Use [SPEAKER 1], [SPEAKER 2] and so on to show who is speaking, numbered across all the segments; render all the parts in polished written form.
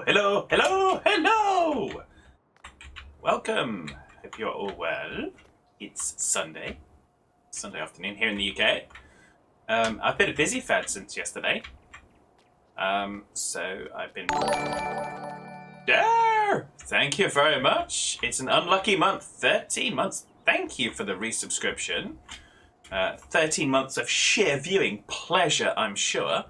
[SPEAKER 1] Hello, hello, hello, hello! Welcome. Hope you're all well. It's Sunday afternoon here in the UK. I've been a busy fad since yesterday. So I've been... There! Thank you very much. It's an unlucky month. 13 months. Thank you for the resubscription. 13 months of sheer viewing pleasure, I'm sure.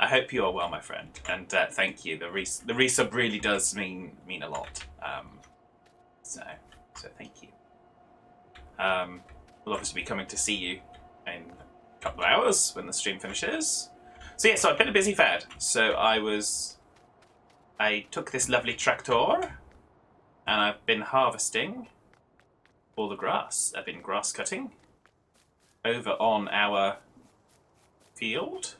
[SPEAKER 1] I hope you are well, my friend, and thank you. The resub really does mean a lot. So thank you. We'll obviously be coming to see you in a couple of hours when the stream finishes. So yeah, so I've been a busy fad. So I took this lovely tractor, and I've been harvesting all the grass. I've been grass cutting over on our field.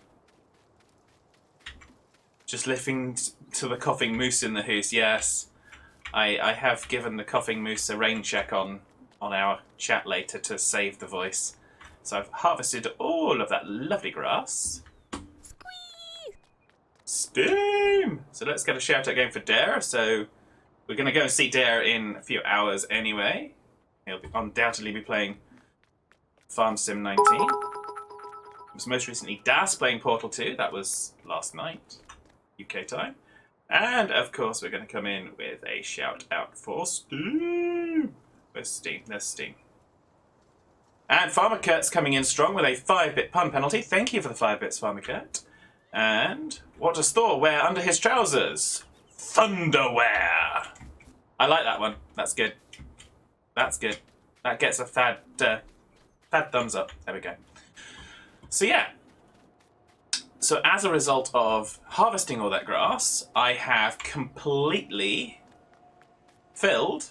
[SPEAKER 1] Just listening to the coughing moose in the hoose. Yes, I have given the coughing moose a rain check on our chat later to save the voice. So I've harvested all of that lovely grass.
[SPEAKER 2] Squee!
[SPEAKER 1] Steam! So let's get a shout out going for Dare. So we're going to go and see Dare in a few hours anyway. He'll undoubtedly be playing Farm Sim 19. It was most recently Das playing Portal 2. That was last night, UK time. And of course, we're going to come in with a shout out for Steam. Where's Steam? There's Steam. And Farmer Kurt's coming in strong with a 5-bit pun penalty. Thank you for the 5 bits, Farmer Kurt. And what does Thor wear under his trousers? Thunderwear. I like that one. That's good. That's good. That gets a fad thumbs up. There we go. So yeah. So as a result of harvesting all that grass, I have completely filled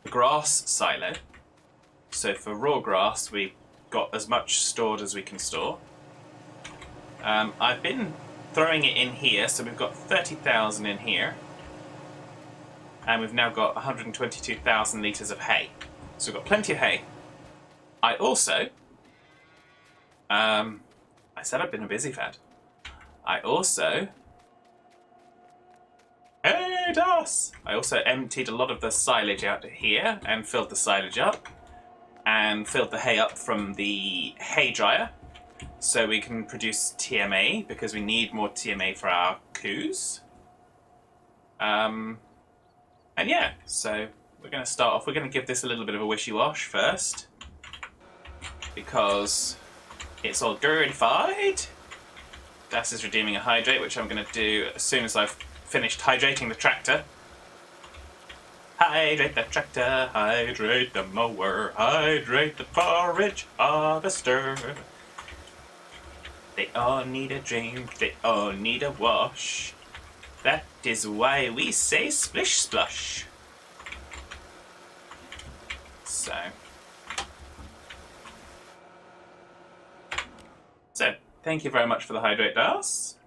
[SPEAKER 1] the grass silo. So for raw grass, we've got as much stored as we can store. I've been throwing it in here, so we've got 30,000 in here. And we've now got 122,000 litres of hay. So we've got plenty of hay. I also... I said I've been a busy fad. I also... Hey, Das! I also emptied a lot of the silage out here and filled the silage up. And filled the hay up from the hay dryer. So we can produce TMA, because we need more TMA for our coos. And yeah, so we're going to start off. We're going to give this a little bit of a wishy-wash first. Because... it's all dirtified. Das is redeeming a hydrate, which I'm going to do as soon as I've finished hydrating the tractor. Hydrate the tractor, hydrate the mower, hydrate the forage harvester. They all need a drink, they all need a wash. That is why we say splish splush. So, thank you very much for the hydrate, Das.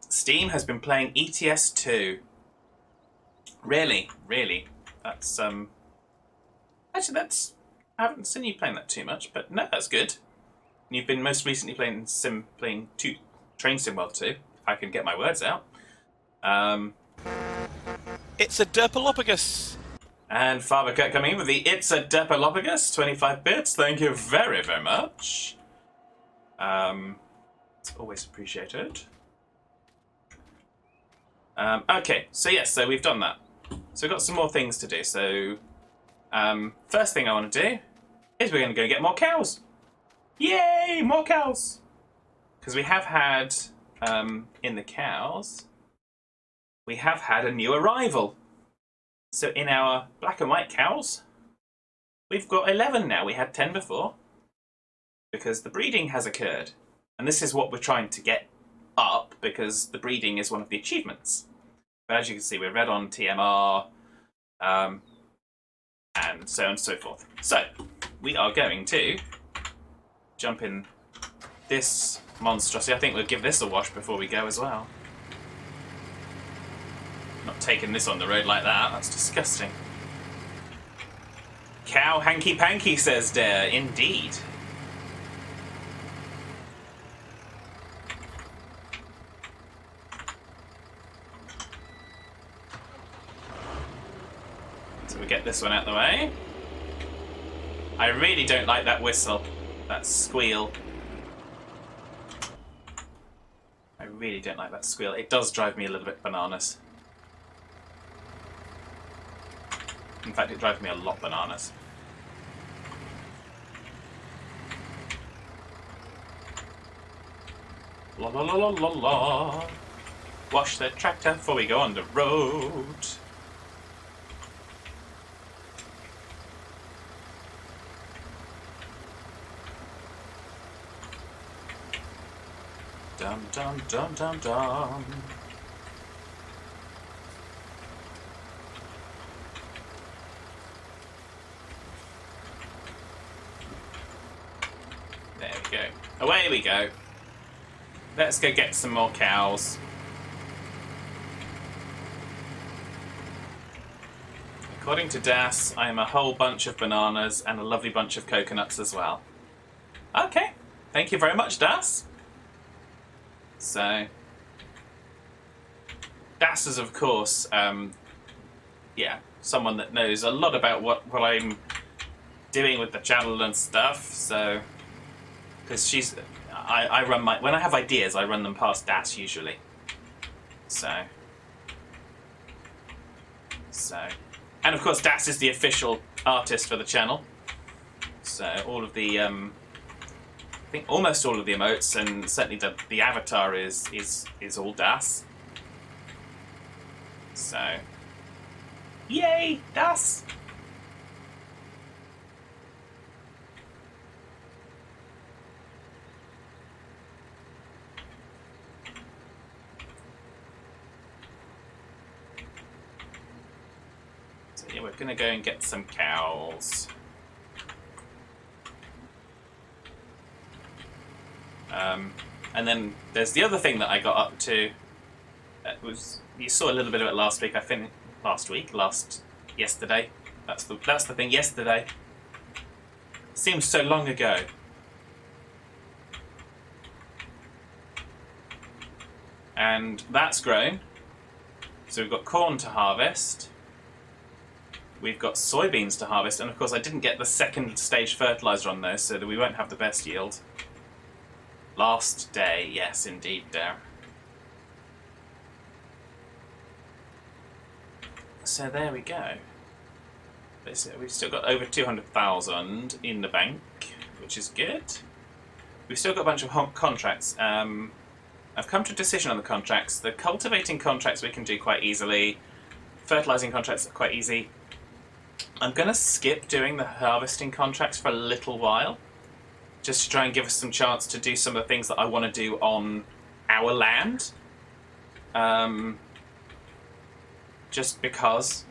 [SPEAKER 1] Steam has been playing ETS 2. Really? That's, actually, I haven't seen you playing that too much, but no, that's good. You've been most recently playing Train Sim World 2, if I can get my words out.
[SPEAKER 2] It's a derpalopagus!
[SPEAKER 1] And Father Kurt coming in with the It's a Derpalopagus, 25 bits. Thank you very, very much. It's always appreciated. Okay, so yes, so we've done that. So we've got some more things to do. So, first thing I want to do is we're going to go get more cows. Yay, more cows! Because we have had, in the cows, we have had a new arrival. So in our black and white cows, we've got 11 now. We had 10 before. Because the breeding has occurred. And this is what we're trying to get up, because the breeding is one of the achievements. But as you can see, we're red on TMR, and so on and so forth. So, we are going to jump in this monstrosity. I think we'll give this a wash before we go as well. Not taking this on the road like that. That's disgusting. Cow hanky panky, says Dare. Indeed. So we get this one out of the way. I really don't like that whistle, that squeal. I really don't like that squeal. It does drive me a little bit bananas. In fact, it drives me a lot bananas. La la la la la la. Wash the tractor before we go on the road. Dum dum dum dum dum. There we go. Away we go. Let's go get some more cows. According to Das, I am a whole bunch of bananas and a lovely bunch of coconuts as well. Okay, thank you very much, Das. So, Das is, of course, yeah, someone that knows a lot about what I'm doing with the channel and stuff. So, because I run when I have ideas, I run them past Das usually. So, and of course, Das is the official artist for the channel. So all of the, I think almost all of the emotes, and certainly the avatar is all Das. So, yay, Das! So yeah, we're gonna go and get some cows. And then there's the other thing that I got up to. You saw a little bit of it last week. Yesterday. That's the thing. Yesterday. Seems so long ago. And that's grown. So we've got corn to harvest. We've got soybeans to harvest, and of course I didn't get the second stage fertilizer on those, so that we won't have the best yield. Last day, yes, indeed, there. So there we go. We've still got over 200,000 in the bank, which is good. We've still got a bunch of contracts. I've come to a decision on the contracts. The cultivating contracts we can do quite easily. Fertilizing contracts are quite easy. I'm going to skip doing the harvesting contracts for a little while, just to try and give us some chance to do some of the things that I want to do on our land. Just because.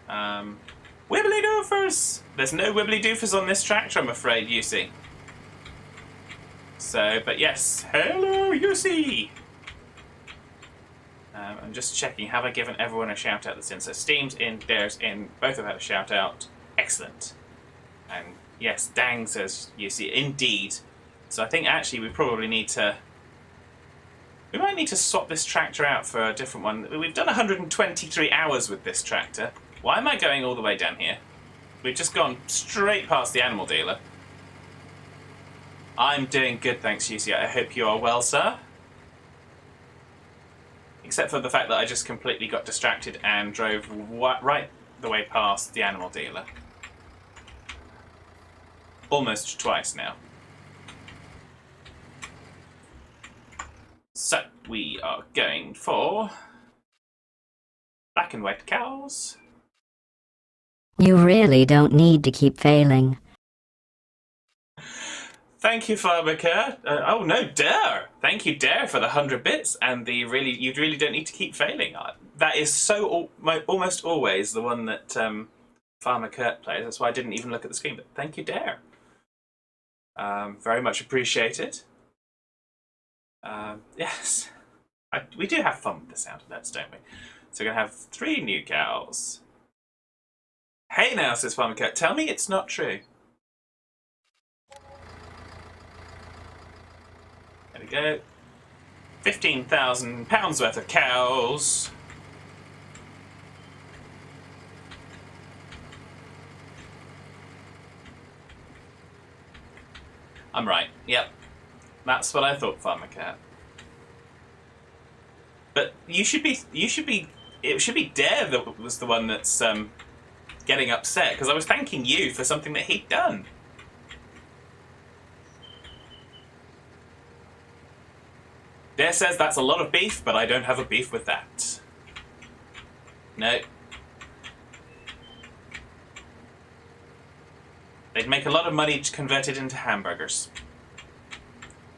[SPEAKER 1] Wibbly doofers! There's no wibbly doofers on this tractor, I'm afraid, UC. So, but yes, hello, UC! I'm just checking, have I given everyone a shout out that's in? So Steam's in, Dare's in, both have had a shout out. Excellent. And yes, Dang says UC, indeed. So I think actually we probably need to... We might need to swap this tractor out for a different one. We've done 123 hours with this tractor. Why am I going all the way down here? We've just gone straight past the animal dealer. I'm doing good, thanks, UC. I hope you are well, sir. Except for the fact that I just completely got distracted and drove right the way past the animal dealer. Almost twice now. So, we are going for black and white cows.
[SPEAKER 3] You really don't need to keep failing.
[SPEAKER 1] Thank you, Farmer Kerr. Oh no, Dare! Thank you, Dare, for the 100 bits and the you really don't need to keep failing. That is so almost always the one that Farmer Kurt plays. That's why I didn't even look at the screen. But thank you, Dare. Very much appreciated. Yes, we do have fun with the sound alerts, don't we? So we're gonna have 3 new cows. Hey now, says Farmer Kurt. Tell me it's not true. There we go. £15,000 worth of cows. I'm right. Yep. That's what I thought, Farmer Cat. But it should be Dare that was the one that's getting upset, because I was thanking you for something that he'd done. Dare says that's a lot of beef, but I don't have a beef with that. No. They'd make a lot of money to convert it into hamburgers.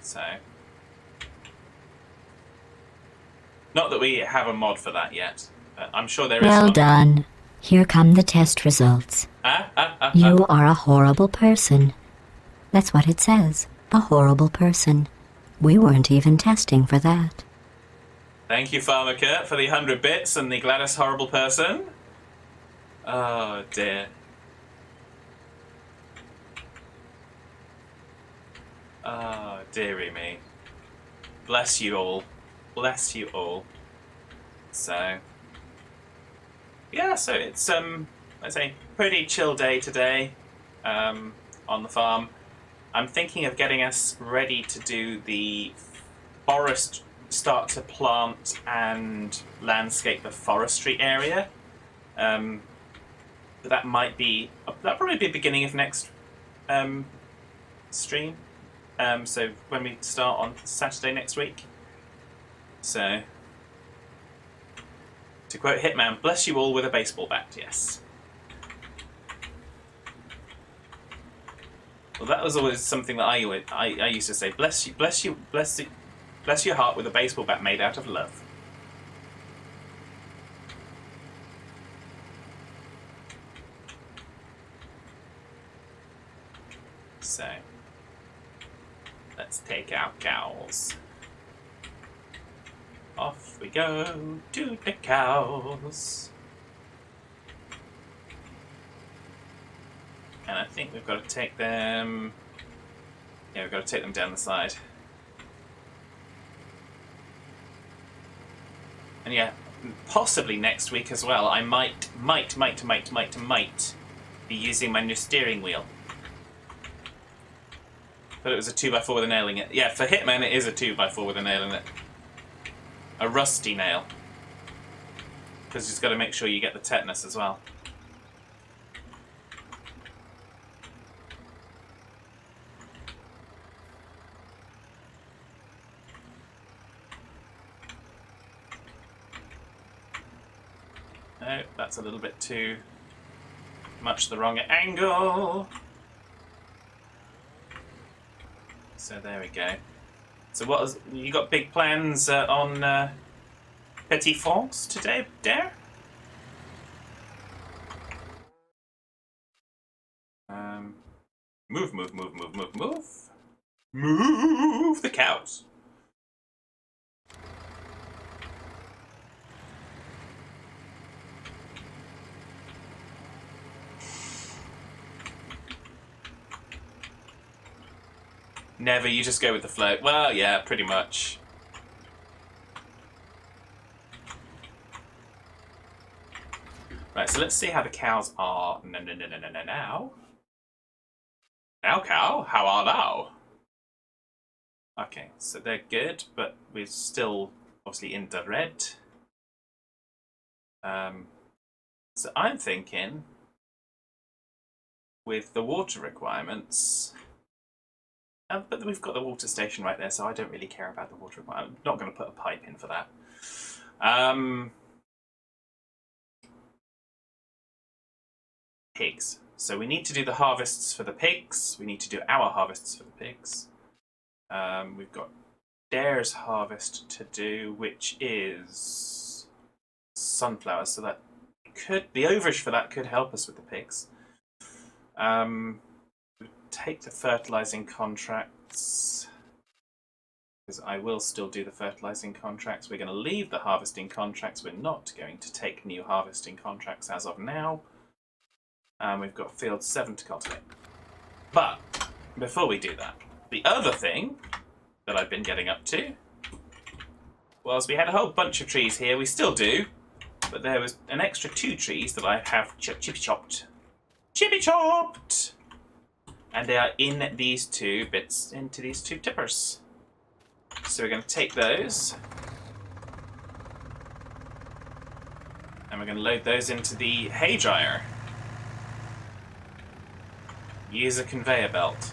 [SPEAKER 1] So. Not that we have a mod for that yet. But I'm sure there is
[SPEAKER 3] Well
[SPEAKER 1] one.
[SPEAKER 3] done. Here come the test results. You are a horrible person. That's what it says. A horrible person. We weren't even testing for that.
[SPEAKER 1] Thank you, Farmer Kurt, for the 100 bits and the Gladys horrible person. Oh, dear. Oh, dearie me. Bless you all. Bless you all. So, yeah, so it's, let's say, pretty chill day today on the farm. I'm thinking of getting us ready to do the forest, start to plant and landscape the forestry area. That might be, that'll probably be the beginning of next stream. So when we start on Saturday next week. So, to quote Hitman, bless you all with a baseball bat, yes. Well, that was always something that I used to say. Bless your heart with a baseball bat made out of love. So, let's take our cows. Off we go to the cows. And I think we've got to take them... Yeah, we've got to take them down the side. And yeah, possibly next week as well, I might be using my new steering wheel. But it was a 2x4 with a nail in it. Yeah, for Hitman it is a 2x4 with a nail in it. A rusty nail. Because you've got to make sure you get the tetanus as well. No, that's a little bit too much the wrong angle. So there we go. So what is, you got big plans on Petit France today, Dare? Move. Move the cows. Never, you just go with the flow. Well, yeah, pretty much. Right, so let's see how the cows are. Now. Now, cow, how are thou? Okay, so they're good, but we're still obviously in the red. So I'm thinking with the water requirements. But we've got the water station right there, so I don't really care about the water requirement. I'm not going to put a pipe in for that. Pigs. So we need to do the harvests for the pigs. We need to do our harvests for the pigs. We've got Dare's harvest to do, which is sunflowers. So that could, the overage for that could help us with the pigs. Take the fertilizing contracts, because I will still do the fertilizing contracts. We're going to leave the harvesting contracts. We're not going to take new harvesting contracts as of now. We've got field 7 to cultivate. But before we do that, the other thing that I've been getting up to was we had a whole bunch of trees here. We still do, but there was an extra 2 trees that I have chippy chopped. Chippy chopped! And they are in these two bits, into these two tippers. So we're going to take those. And we're going to load those into the hay dryer. Use a conveyor belt.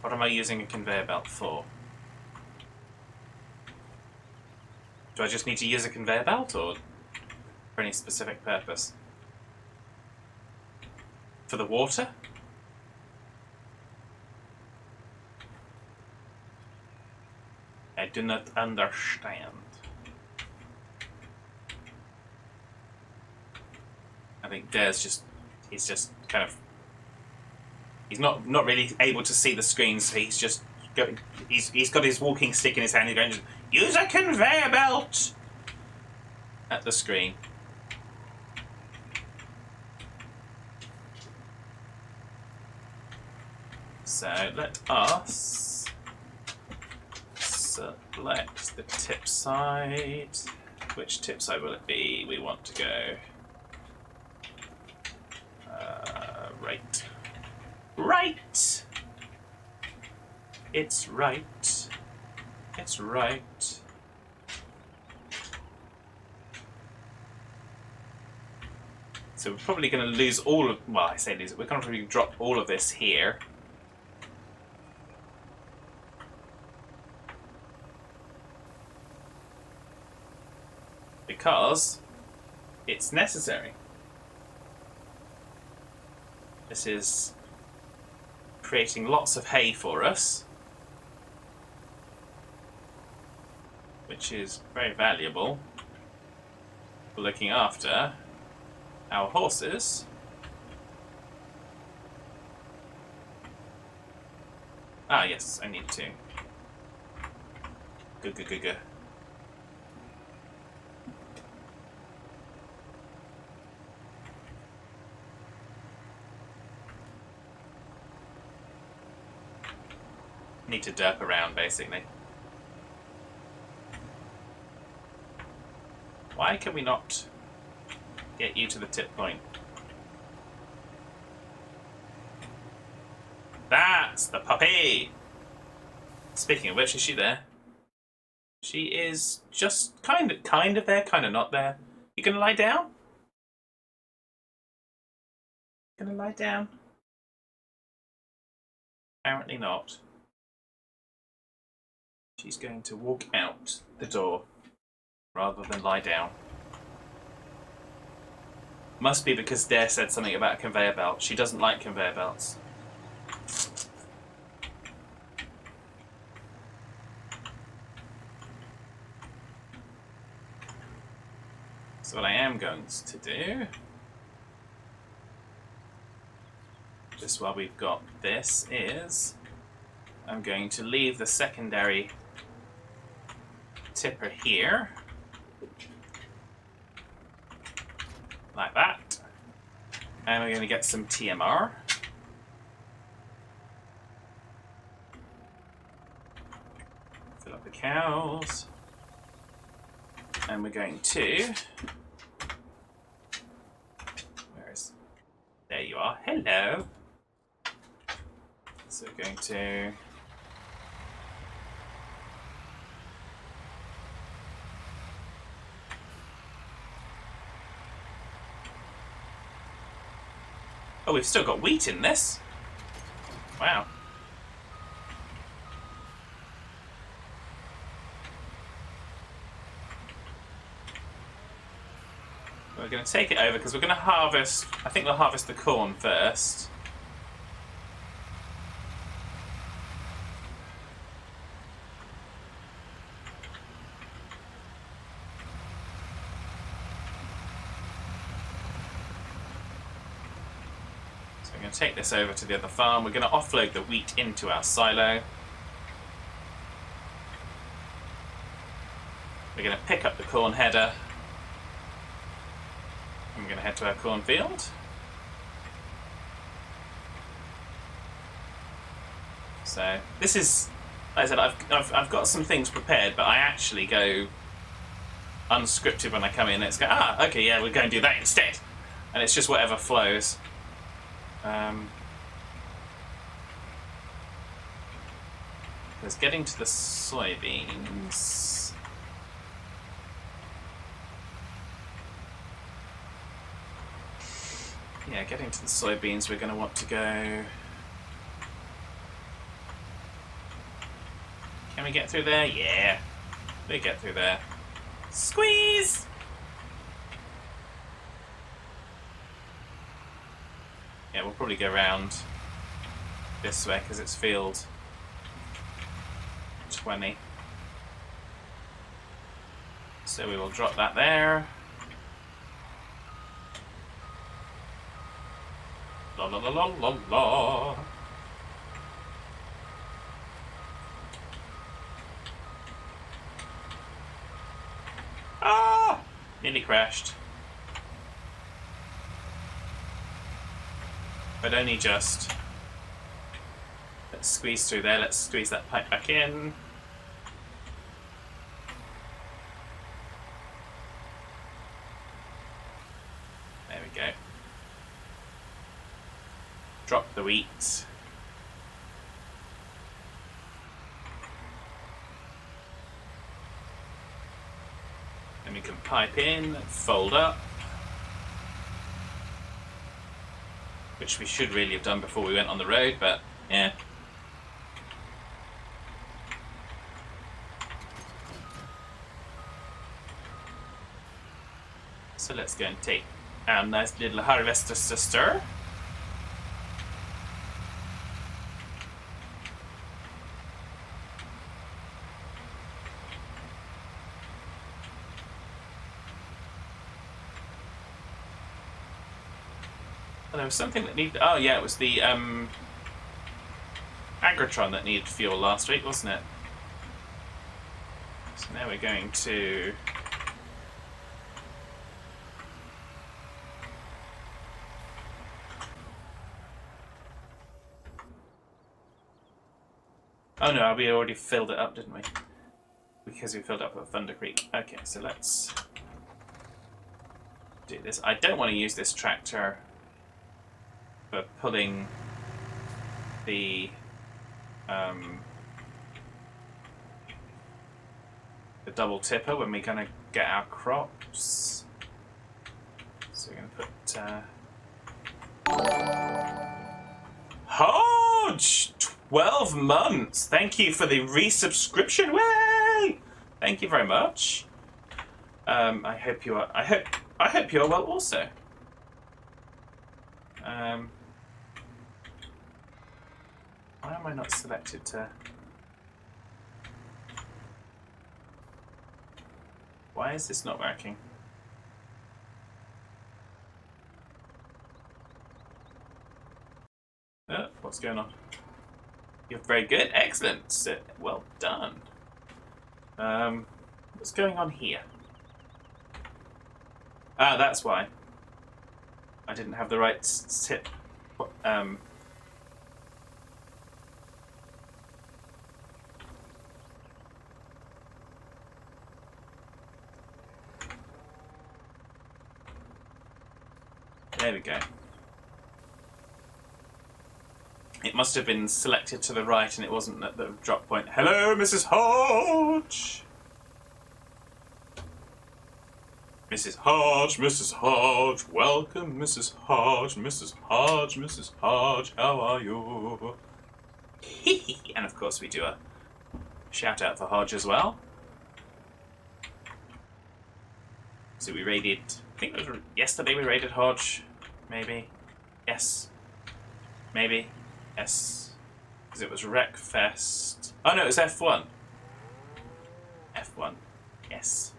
[SPEAKER 1] What am I using a conveyor belt for? Do I just need to use a conveyor belt, or for any specific purpose? For the water? I do not understand. I think Dare's he's just kind of, he's not really able to see the screen, so he's just he's got his walking stick in his hand. He's going to use a conveyor belt at the screen. So let us select the tip side. Which tip side will it be? We want to go right. Right! It's right. It's right. So we're probably going to lose all of... Well, I say lose it. We're going to probably drop all of this here. Because it's necessary. This is creating lots of hay for us, which is very valuable for looking after our horses. Ah, yes, I need to. Good. Need to derp around, basically. Why can we not get you to the tip point? That's the puppy! Speaking of which, is she there? She is just kind of there, kind of not there. You gonna lie down? Gonna lie down? Apparently not. She's going to walk out the door rather than lie down. Must be because Dare said something about a conveyor belt. She doesn't like conveyor belts. So what I am going to do, just while we've got this, is I'm going to leave the secondary tipper here, like that, and we're going to get some TMR. Fill up the cows, and we're going to, there you are, hello. So we're going to oh, we've still got wheat in this. Wow. We're going to take it over because we're going to harvest, I think we'll harvest the corn first. Take this over to the other farm. We're going to offload the wheat into our silo. We're going to pick up the corn header. And we're going to head to our cornfield. So this is, like I said, I've got some things prepared, but I actually go unscripted when I come in. It's go, okay, yeah, we're going to do that instead, and it's just whatever flows. Because getting to the soybeans... Yeah, getting to the soybeans, we're going to want to go... Can we get through there? Yeah. We get through there. Squeeze! Yeah, we'll probably go around this way because it's field 20. So we will drop that there. La la la la la la. Ah! Nearly crashed. But only just. Let's squeeze through there. Let's squeeze that pipe back in. There we go. Drop the wheat. Then we can pipe in, fold up. Which we should really have done before we went on the road, but yeah. So let's go and take our nice little harvester sister. There was something that needed... Oh, yeah, it was the Agrotron that needed fuel last week, wasn't it? So now we're going to... Oh no, we already filled it up, didn't we? Because we filled up at Thunder Creek. Okay, so let's do this. I don't want to use this tractor for pulling the double tipper when we're going to get our crops. So we're going to put Hodge! 12 months! Thank you for the resubscription. Way! Thank you very much. I hope you are well also. Why am I not selected to... Why is this not working? Oh, what's going on? You're very good. Excellent. Well done. What's going on here? Ah, that's why. I didn't have the right tip. There we go. It must have been selected to the right and it wasn't at the drop point. Hello, Mrs. Hodge! Mrs. Hodge, Mrs. Hodge, welcome, Mrs. Hodge, Mrs. Hodge, Mrs. Hodge, how are you? And of course we do a shout out for Hodge as well. So we raided, I think it was yesterday we raided Hodge, maybe. Yes. Maybe. Yes. Because it was Wreckfest. Oh no, it was F1. F1. Yes.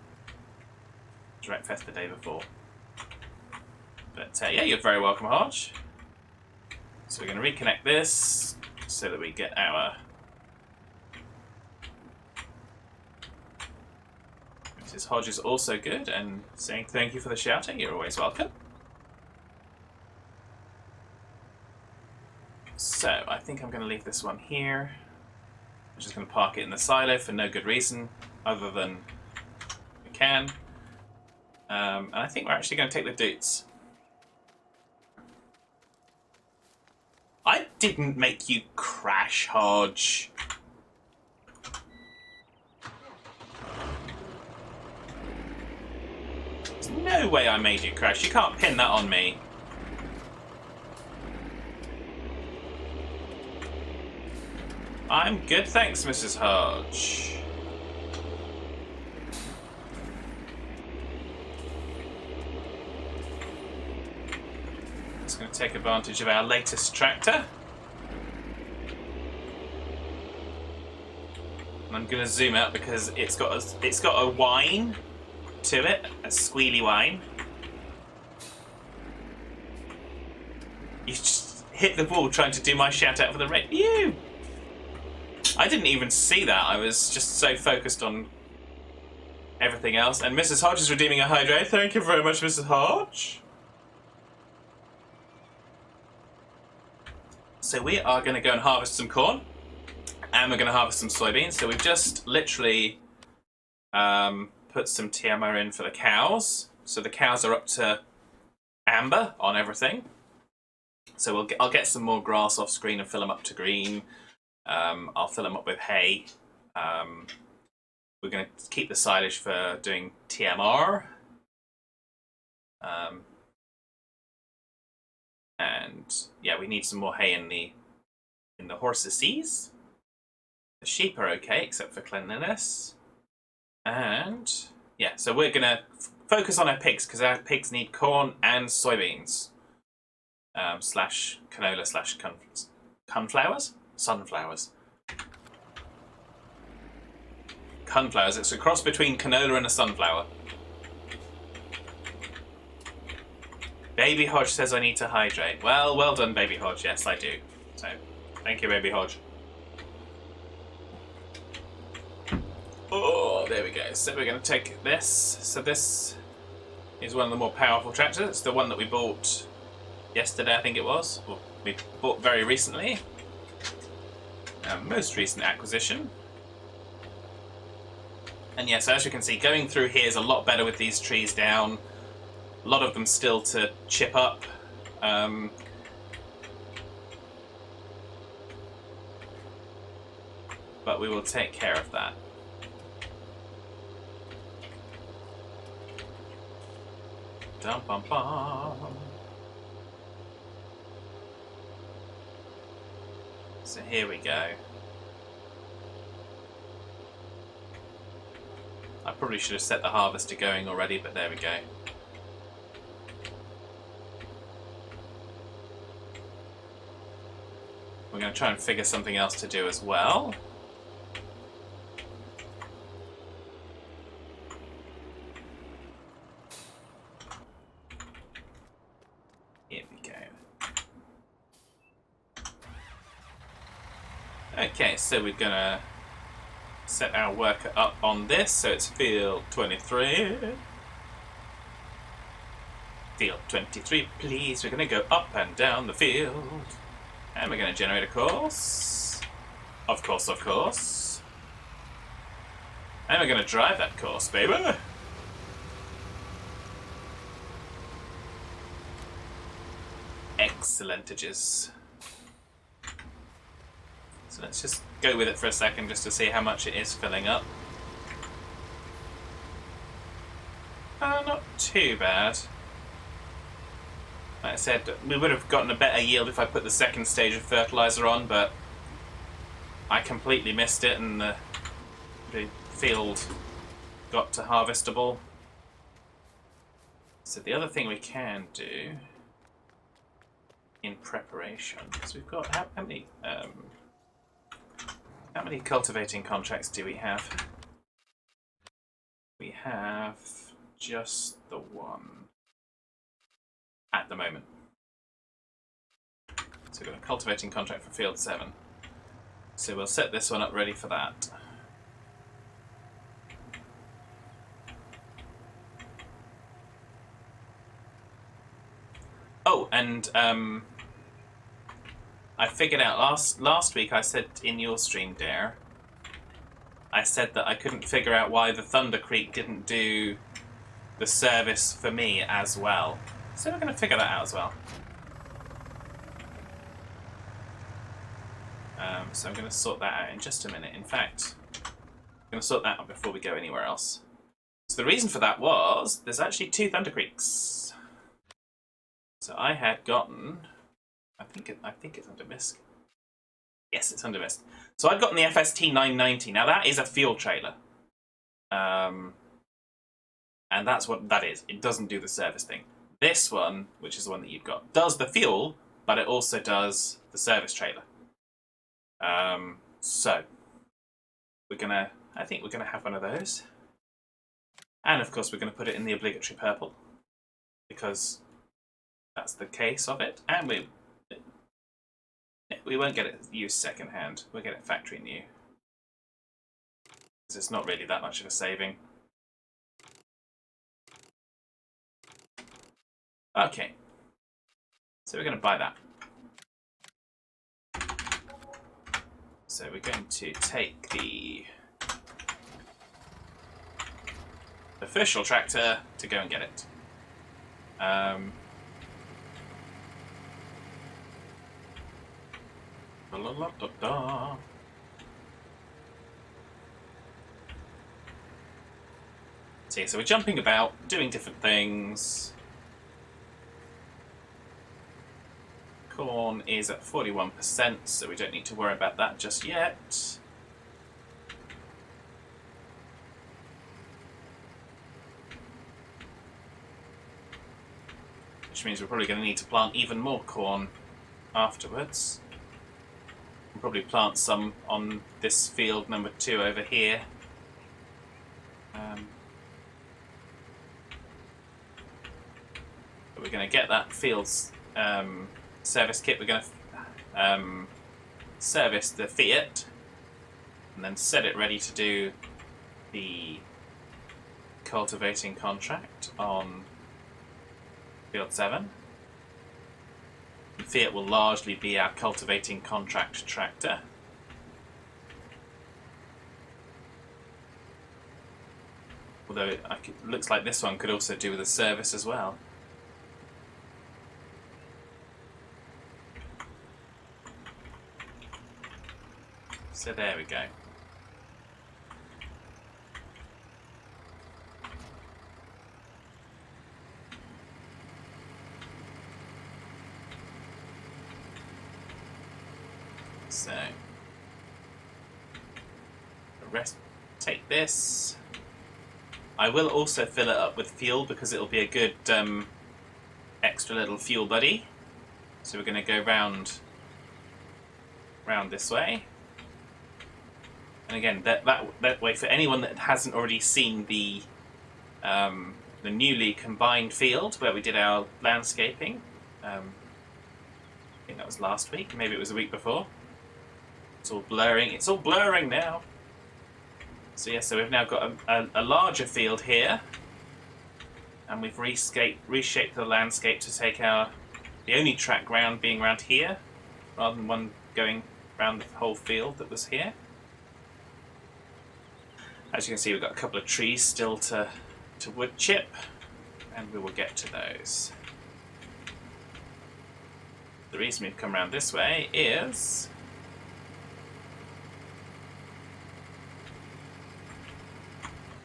[SPEAKER 1] It was Wreckfest the day before. But yeah, you're very welcome, Hodge. So we're going to reconnect this so that we get our... Mrs. Hodge is also good and saying thank you for the shouting. You're always welcome. So I think I'm going to leave this one here. I'm just going to park it in the silo for no good reason other than we can. And I think we're actually going to take the doots. didn't make you crash, Hodge. There's no way I made you crash. You can't pin that on me. I'm good, thanks, Mrs. Hodge. Just going to take advantage of our latest tractor. And I'm going to zoom out because it's got a whine to it, a squealy whine. You just hit the wall trying to do my shout out for the raid. You! I didn't even see that. I was just so focused on everything else. And Mrs. Hodge is redeeming a hydrate. Thank you very much, Mrs. Hodge. So we are going to go and harvest some corn. And we're going to harvest some soybeans. So we've just literally put some TMR in for the cows. So the cows are up to amber on everything. So I'll get some more grass off screen and fill them up to green. I'll fill them up with hay. We're going to keep the silage for doing TMR. And yeah, we need some more hay in the horses' seas. The sheep are okay, except for cleanliness. And yeah, so we're going to focus on our pigs, because our pigs need corn and soybeans. Slash canola slash sunflowers. Sunflowers. It's a cross between canola and a sunflower. Baby Hodge says I need to hydrate. Well done, Baby Hodge. Yes, I do. So, thank you, Baby Hodge. Oh, there we go. So we're going to take this. So this is one of the more powerful tractors. It's the one that we bought yesterday, I think it was. Well, we bought very recently. Our most recent acquisition. And yes, as you can see, going through here is a lot better with these trees down. A lot of them still to chip up. But we will take care of that. Dum bum bum. So here we go. I probably should have set the harvester going already, but there we go. We're going to try and figure something else to do as well. Here we go. Okay, so we're going to set our worker up on this, so it's field 23. Field 23, please. We're going to go up and down the field. And we're going to generate a course. Of course, of course. And we're going to drive that course, baby. Excellentages. So let's just go with it for a second just to see how much it is filling up. Not too bad. Like I said, we would have gotten a better yield if I put the second stage of fertilizer on, but I completely missed it and the field got to harvestable. So the other thing we can do in preparation, because we've got how many cultivating contracts do we have? We have just the one at the moment. So we've got a cultivating contract for field 7. So we'll set this one up ready for that. Oh, and I figured out last week I said in your stream, Dare, I said that I couldn't figure out why the Thunder Creek didn't do the service for me as well. So we're going to figure that out as well. So I'm going to sort that out in just a minute. In fact, I'm going to sort that out before we go anywhere else. So the reason for that was there's actually 2 Thunder Creeks. So I had gotten, I think it's under MISC. Yes, it's under MISC. So I'd gotten the FS19. Now that is a fuel trailer. And that's what that is. It doesn't do the service thing. This one, which is the one that you've got, does the fuel, but it also does the service trailer. So I think we're gonna have one of those. And of course we're gonna put it in the obligatory purple, because that's the case of it. And we won't get it used second-hand, we'll get it factory new. Because it's not really that much of a saving. Okay, so we're going to buy that. So we're going to take the official tractor to go and get it. See, so we're jumping about, doing different things. Corn is at 41%, so we don't need to worry about that just yet. Which means we're probably going to need to plant even more corn afterwards. We'll probably plant some on this field number 2 over here. But we're going to get that field's service kit. We're going to service the Fiat and then set it ready to do the cultivating contract on field 7. The Fiat will largely be our cultivating contract tractor. Although it looks like this one could also do with a service as well. So there we go. So the rest, take this. I will also fill it up with fuel because it'll be a good extra little fuel buddy. So we're going to go round this way. And again, that way, for anyone that hasn't already seen the newly combined field where we did our landscaping, I think that was last week, maybe it was a week before. It's all blurring. It's all blurring now. So yeah, so we've now got a larger field here, and we've reshaped the landscape to take the only track round being around here, rather than one going around the whole field that was here. As you can see, we've got a couple of trees still to wood chip, and we will get to those. The reason we've come around this way is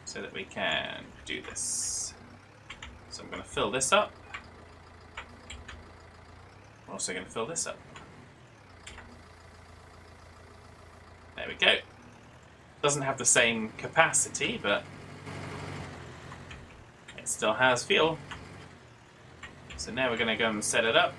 [SPEAKER 1] so that we can do this. So I'm going to fill this up. I'm also going to fill this up. There we go. Doesn't have the same capacity, but it still has fuel. So now we're going to go and set it up.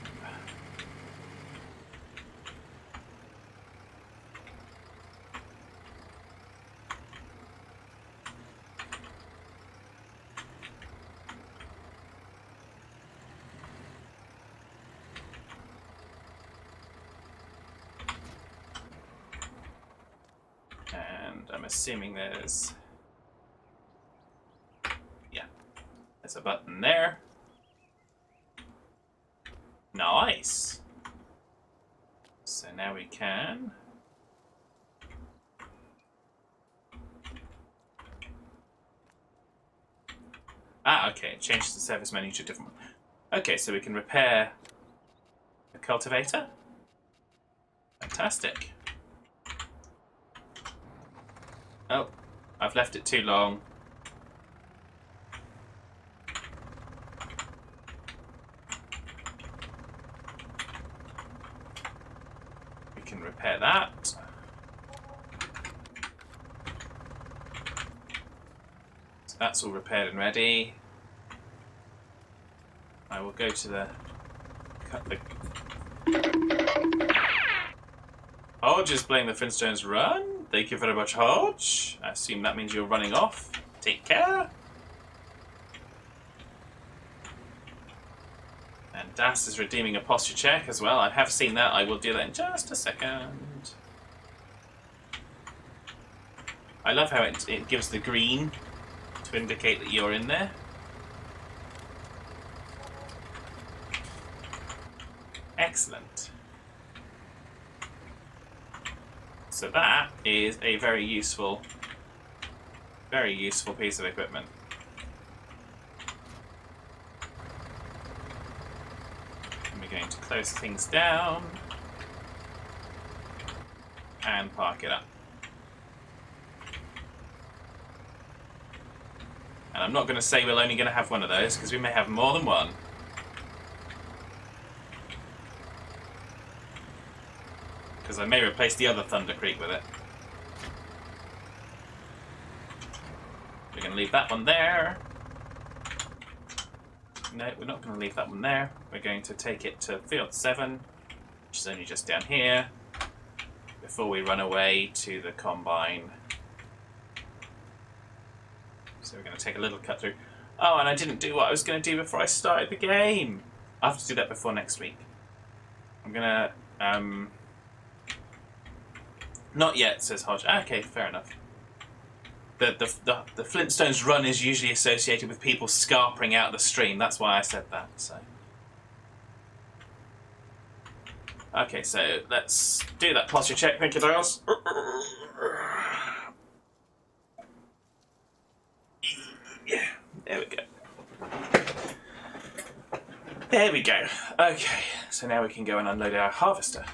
[SPEAKER 1] I'm assuming there's a button there. Nice. So now we can okay, it changes the service menu to a different one. Okay, so we can repair the cultivator. Fantastic. Oh, I've left it too long. We can repair that. So that's all repaired and ready. I will go to the... Hodge is playing the Flintstones run. Thank you very much, Hodge. I assume that means you're running off. Take care. And Das is redeeming a posture check as well. I have seen that. I will do that in just a second. I love how it gives the green to indicate that you're in there. Excellent. So that is a very useful piece of equipment. And we're going to close things down and park it up. And I'm not going to say we're only going to have one of those, because we may have more than one. Because I may replace the other Thunder Creek with it. We're going to leave that one there. No, we're not going to leave that one there. We're going to take it to Field 7, which is only just down here, before we run away to the Combine. So we're going to take a little cut through. Oh, and I didn't do what I was going to do before I started the game. I have to do that before next week. I'm going to... Not yet, says Hodge. Okay, fair enough. The Flintstones run is usually associated with people scarpering out the stream. That's why I said that. So. Okay, so let's do that posture check. Thank you, Dials. Yeah, there we go. There we go. Okay, so now we can go and unload our harvester.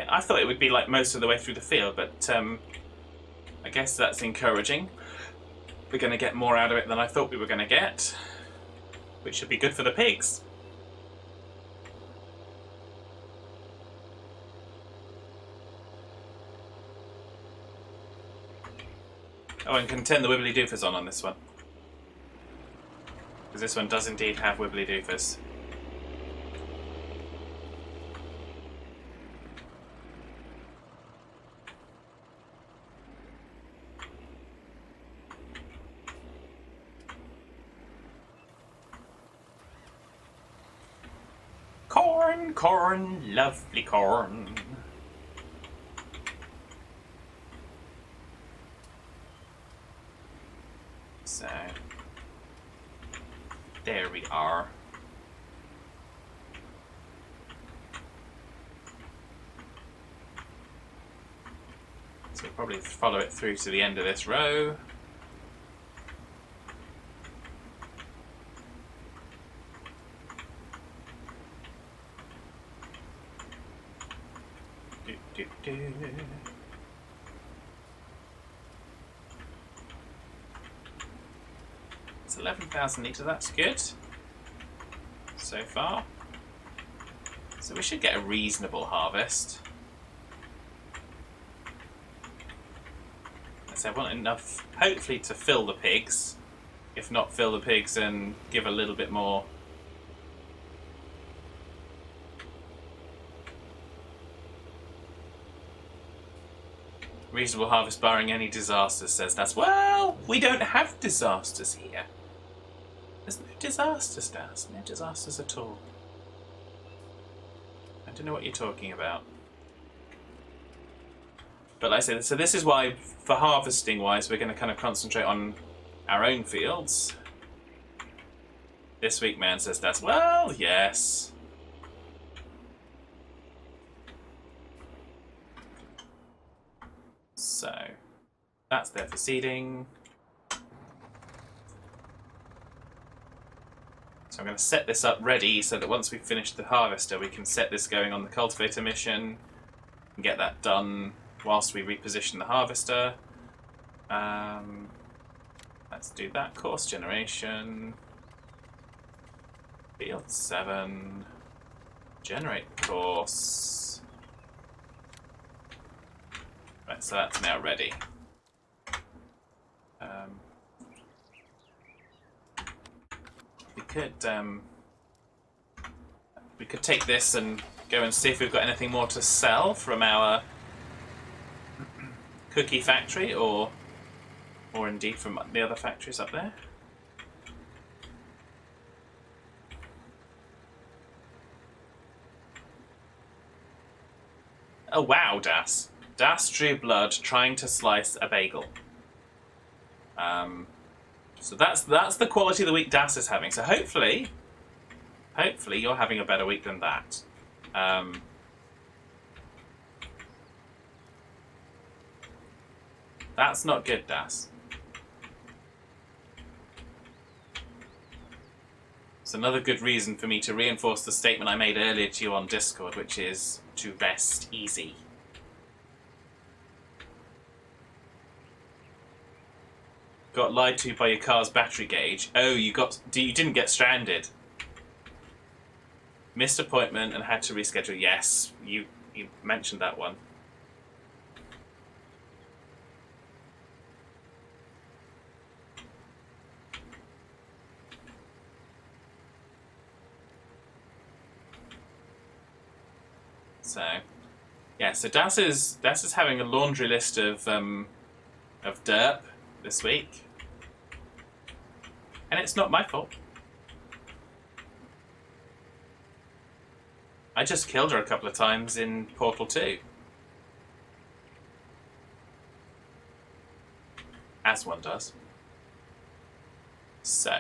[SPEAKER 1] I thought it would be like most of the way through the field, but I guess that's encouraging. We're going to get more out of it than I thought we were going to get, which should be good for the pigs. Oh, and can turn the wibbly doofers on this one, because this one does indeed have wibbly doofers. Corn, corn, lovely corn. So, there we are. So we'll probably follow it through to the end of this row. It's 11,000 litres, that's good so far. So we should get a reasonable harvest. So I want enough, hopefully, to fill the pigs. If not fill the pigs and give a little bit more. Reasonable harvest barring any disasters, says that's. Well, we don't have disasters here. There's no disasters, Daz. No disasters at all. I don't know what you're talking about. But like I said, so this is why, for harvesting wise, we're going to kind of concentrate on our own fields. This week, man, says that's. Well, yes. So, that's there for seeding. So I'm going to set this up ready so that once we finish the harvester, we can set this going on the cultivator mission and get that done whilst we reposition the harvester. Let's do that. Course generation. Field 7. Generate course. Right, so that's now ready. We could take this and go and see if we've got anything more to sell from our cookie factory, or indeed from the other factories up there. Oh wow, Das. Das drew blood trying to slice a bagel. So that's the quality of the week Das is having. So hopefully you're having a better week than that. That's not good, Das. It's another good reason for me to reinforce the statement I made earlier to you on Discord, which is to rest easy. Got lied to by your car's battery gauge. Oh, you didn't get stranded. Missed appointment and had to reschedule. Yes, you mentioned that one. So, yeah. So Das is having a laundry list of derp this week, and it's not my fault. I just killed her a couple of times in Portal 2. As one does. So.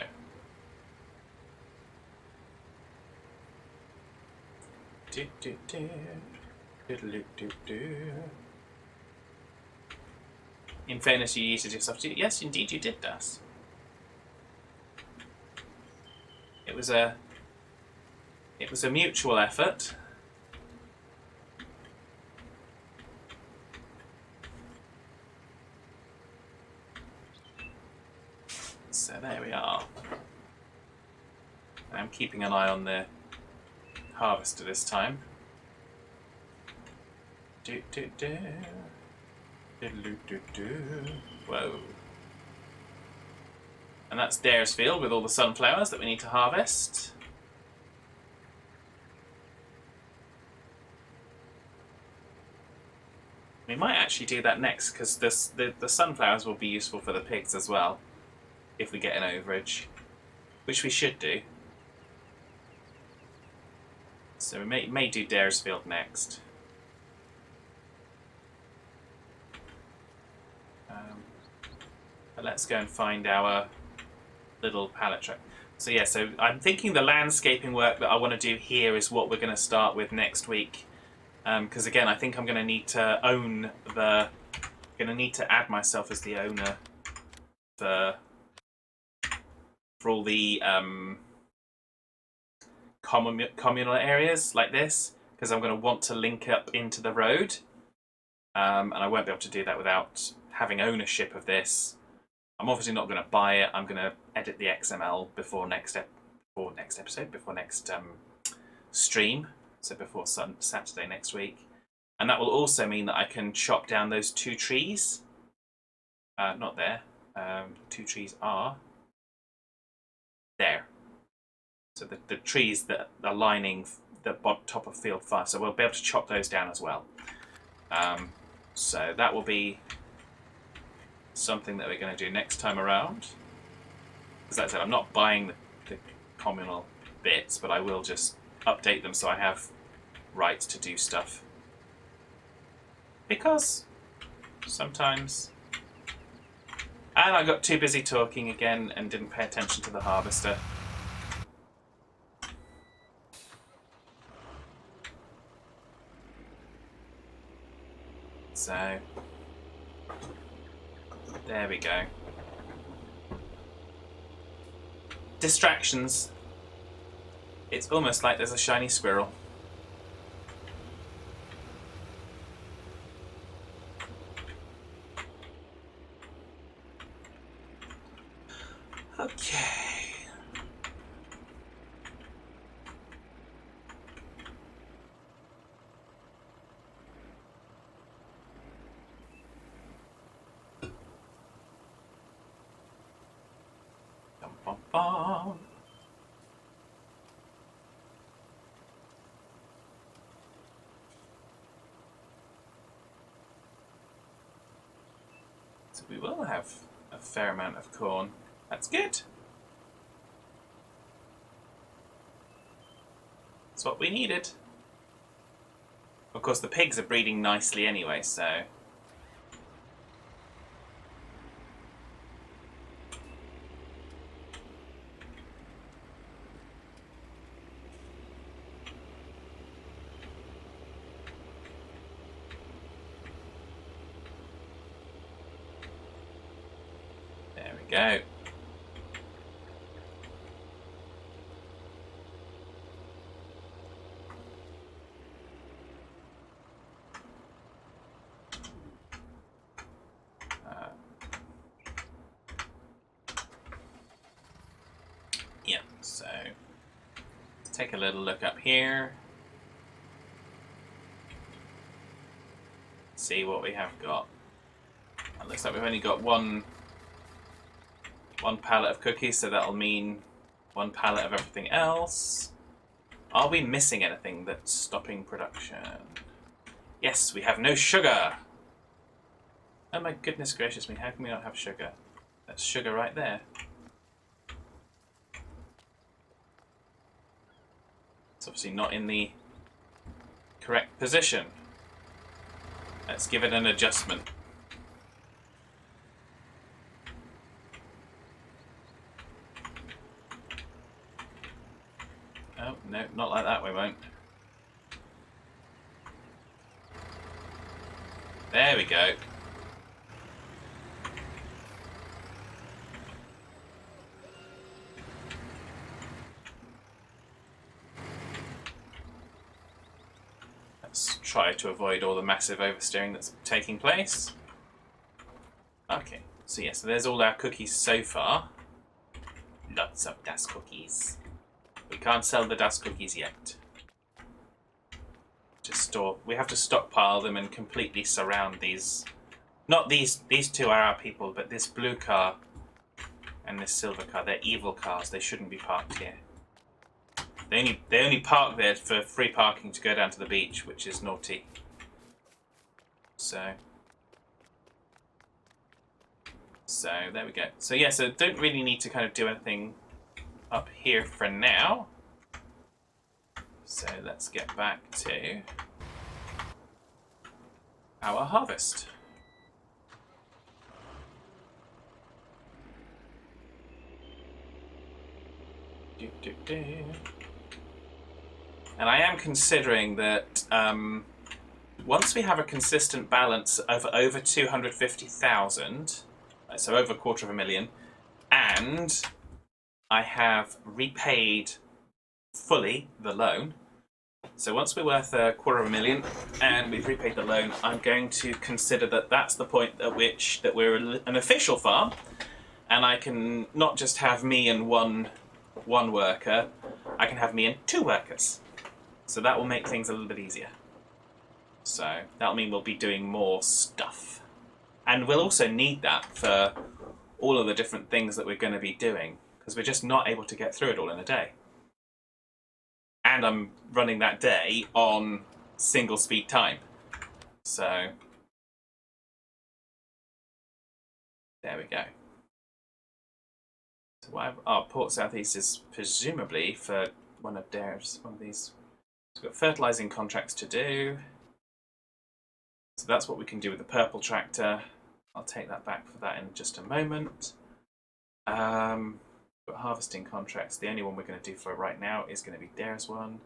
[SPEAKER 1] In fairness, you yeeted yourself. Yes, indeed you did, Das. It was a mutual effort. So there we are. I'm keeping an eye on the harvester this time. Whoa. And that's Dare's field with all the sunflowers that we need to harvest. We might actually do that next, because the sunflowers will be useful for the pigs as well, if we get an overage, which we should do. So we may do Dare's field next. But let's go and find our little pallet truck. So yeah, so I'm thinking the landscaping work that I want to do here is what we're going to start with next week. Because again, I think I'm going to need to own the... going to need to add myself as the owner for all the communal areas like this, because I'm going to want to link up into the road, and I won't be able to do that without having ownership of this. I'm obviously not going to buy it. I'm going to edit the XML before next stream, so before Saturday next week, and that will also mean that I can chop down those 2 trees. Not there. 2 trees are there. So the trees that are lining the top of field 5, so we'll be able to chop those down as well. So that will be something that we're going to do next time around. As I said, I'm not buying the communal bits, but I will just update them so I have rights to do stuff. Because sometimes... And I got too busy talking again and didn't pay attention to the harvester. So, there we go. Distractions. It's almost like there's a shiny squirrel. Okay. Bum, bum, bum. So we will have a fair amount of corn. That's good. That's what we needed. Of course, the pigs are breeding nicely anyway, so... There we go. Yeah, so let's take a little look up here. See what we have got. It looks like we've only got one pallet of cookies, so that'll mean one pallet of everything else. Are we missing anything that's stopping production? Yes, we have no sugar. Oh my goodness gracious me, how can we not have sugar? That's sugar right there. It's obviously not in the correct position. Let's give it an adjustment. Oh, no, not like that, we won't. There we go. Let's try to avoid all the massive oversteering that's taking place. Okay, so yeah, so there's all our cookies so far. Lots of dust cookies. We can't sell the dust cookies yet. We have to stockpile them and completely surround these. Not these two are our people, but this blue car and this silver car. They're evil cars. They shouldn't be parked here. They only park there for free parking to go down to the beach, which is naughty. So there we go. So yeah, so don't really need to kind of do anything up here for now. So let's get back to our harvest. And I am considering that once we have a consistent balance of over 250,000, so over 250,000, and I have repaid fully the loan. So once we're worth 250,000 and we've repaid the loan, I'm going to consider that that's the point at which that we're an official farm, and I can not just have me and one worker, I can have me and 2 workers. So that will make things a little bit easier. So that'll mean we'll be doing more stuff. And we'll also need that for all of the different things that we're going to be doing, because we're just not able to get through it all in a day. And I'm running that day on single speed time. So there we go. So Port Southeast is presumably for one of these. So we've got fertilizing contracts to do. So that's what we can do with the purple tractor. I'll take that back for that in just a moment. Got harvesting contracts. The only one we're going to do for right now is going to be Dare's one,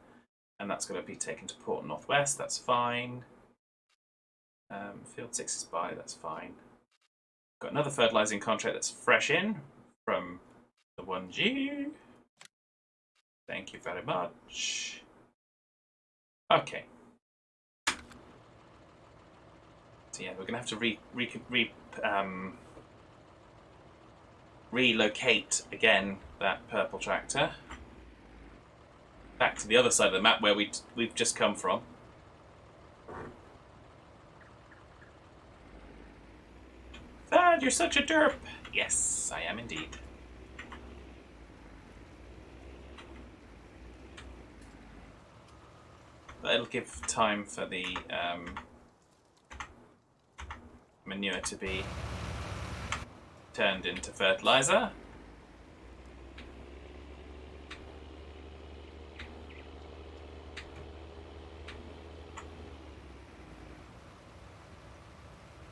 [SPEAKER 1] and that's going to be taken to Port Northwest. That's fine. Field 6 is by. That's fine. Got another fertilizing contract that's fresh in from the 1G. Thank you very much. Okay. So yeah, we're gonna have to relocate again that purple tractor back to the other side of the map where we've just come from. Thad, you're such a derp. Yes, I am indeed. But it'll give time for the manure to be turned into fertilizer.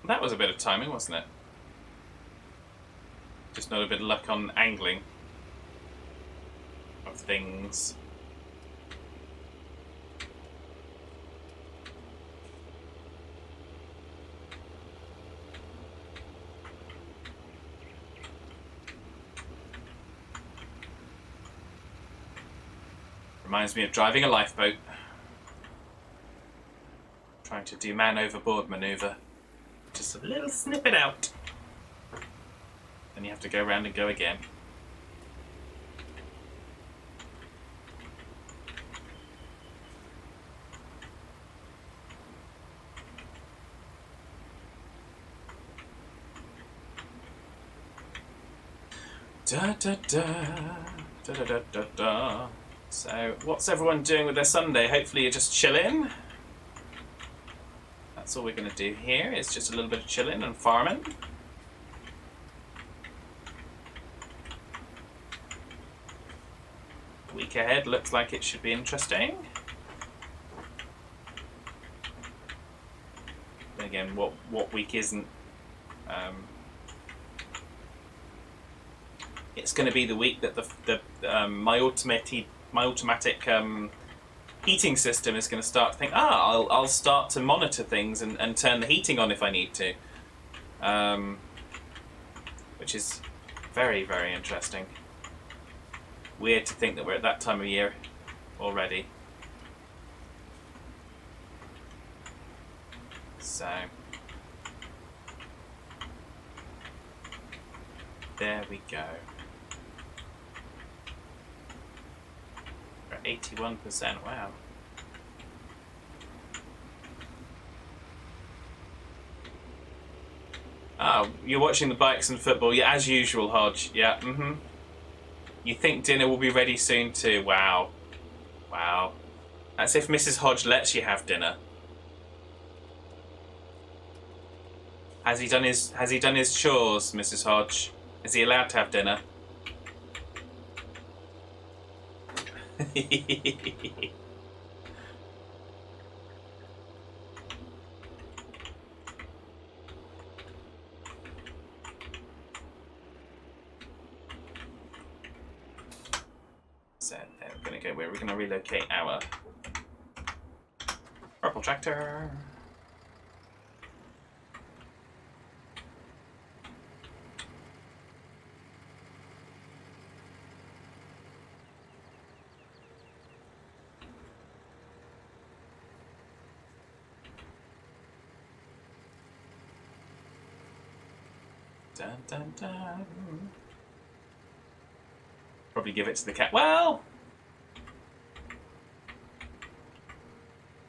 [SPEAKER 1] That was a bit of timing, wasn't it? Just not a bit of luck on angling of things. Reminds me of driving a lifeboat. Trying to do man overboard maneuver. Just a little snippet out. Then you have to go around and go again. Da da da da da da da da. So, what's everyone doing with their Sunday? Hopefully you're just chilling. That's all we're going to do here, is just a little bit of chilling and farming. The week ahead looks like it should be interesting. Then again, what week isn't? It's going to be the week that my automatic heating system is going to start to think, I'll start to monitor things and turn the heating on if I need to. Which is very, very interesting. Weird to think that we're at that time of year already. So, there we go. We're at 81%, wow. Oh, you're watching the bikes and football. Yeah, as usual, Hodge. Yeah, You think dinner will be ready soon too? Wow. Wow. That's if Mrs. Hodge lets you have dinner. Has he done his chores, Mrs. Hodge? Is he allowed to have dinner? So there we're gonna go where we're gonna relocate our purple tractor. Dun, dun, dun. Probably give it to the cat. Well,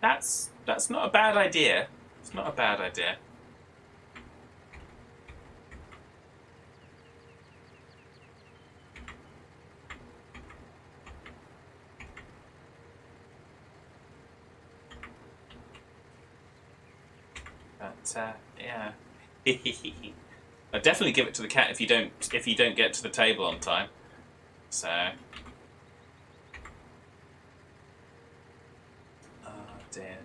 [SPEAKER 1] that's not a bad idea. It's not a bad idea. But yeah. I'd definitely give it to the cat if you don't get to the table on time. So, oh dear,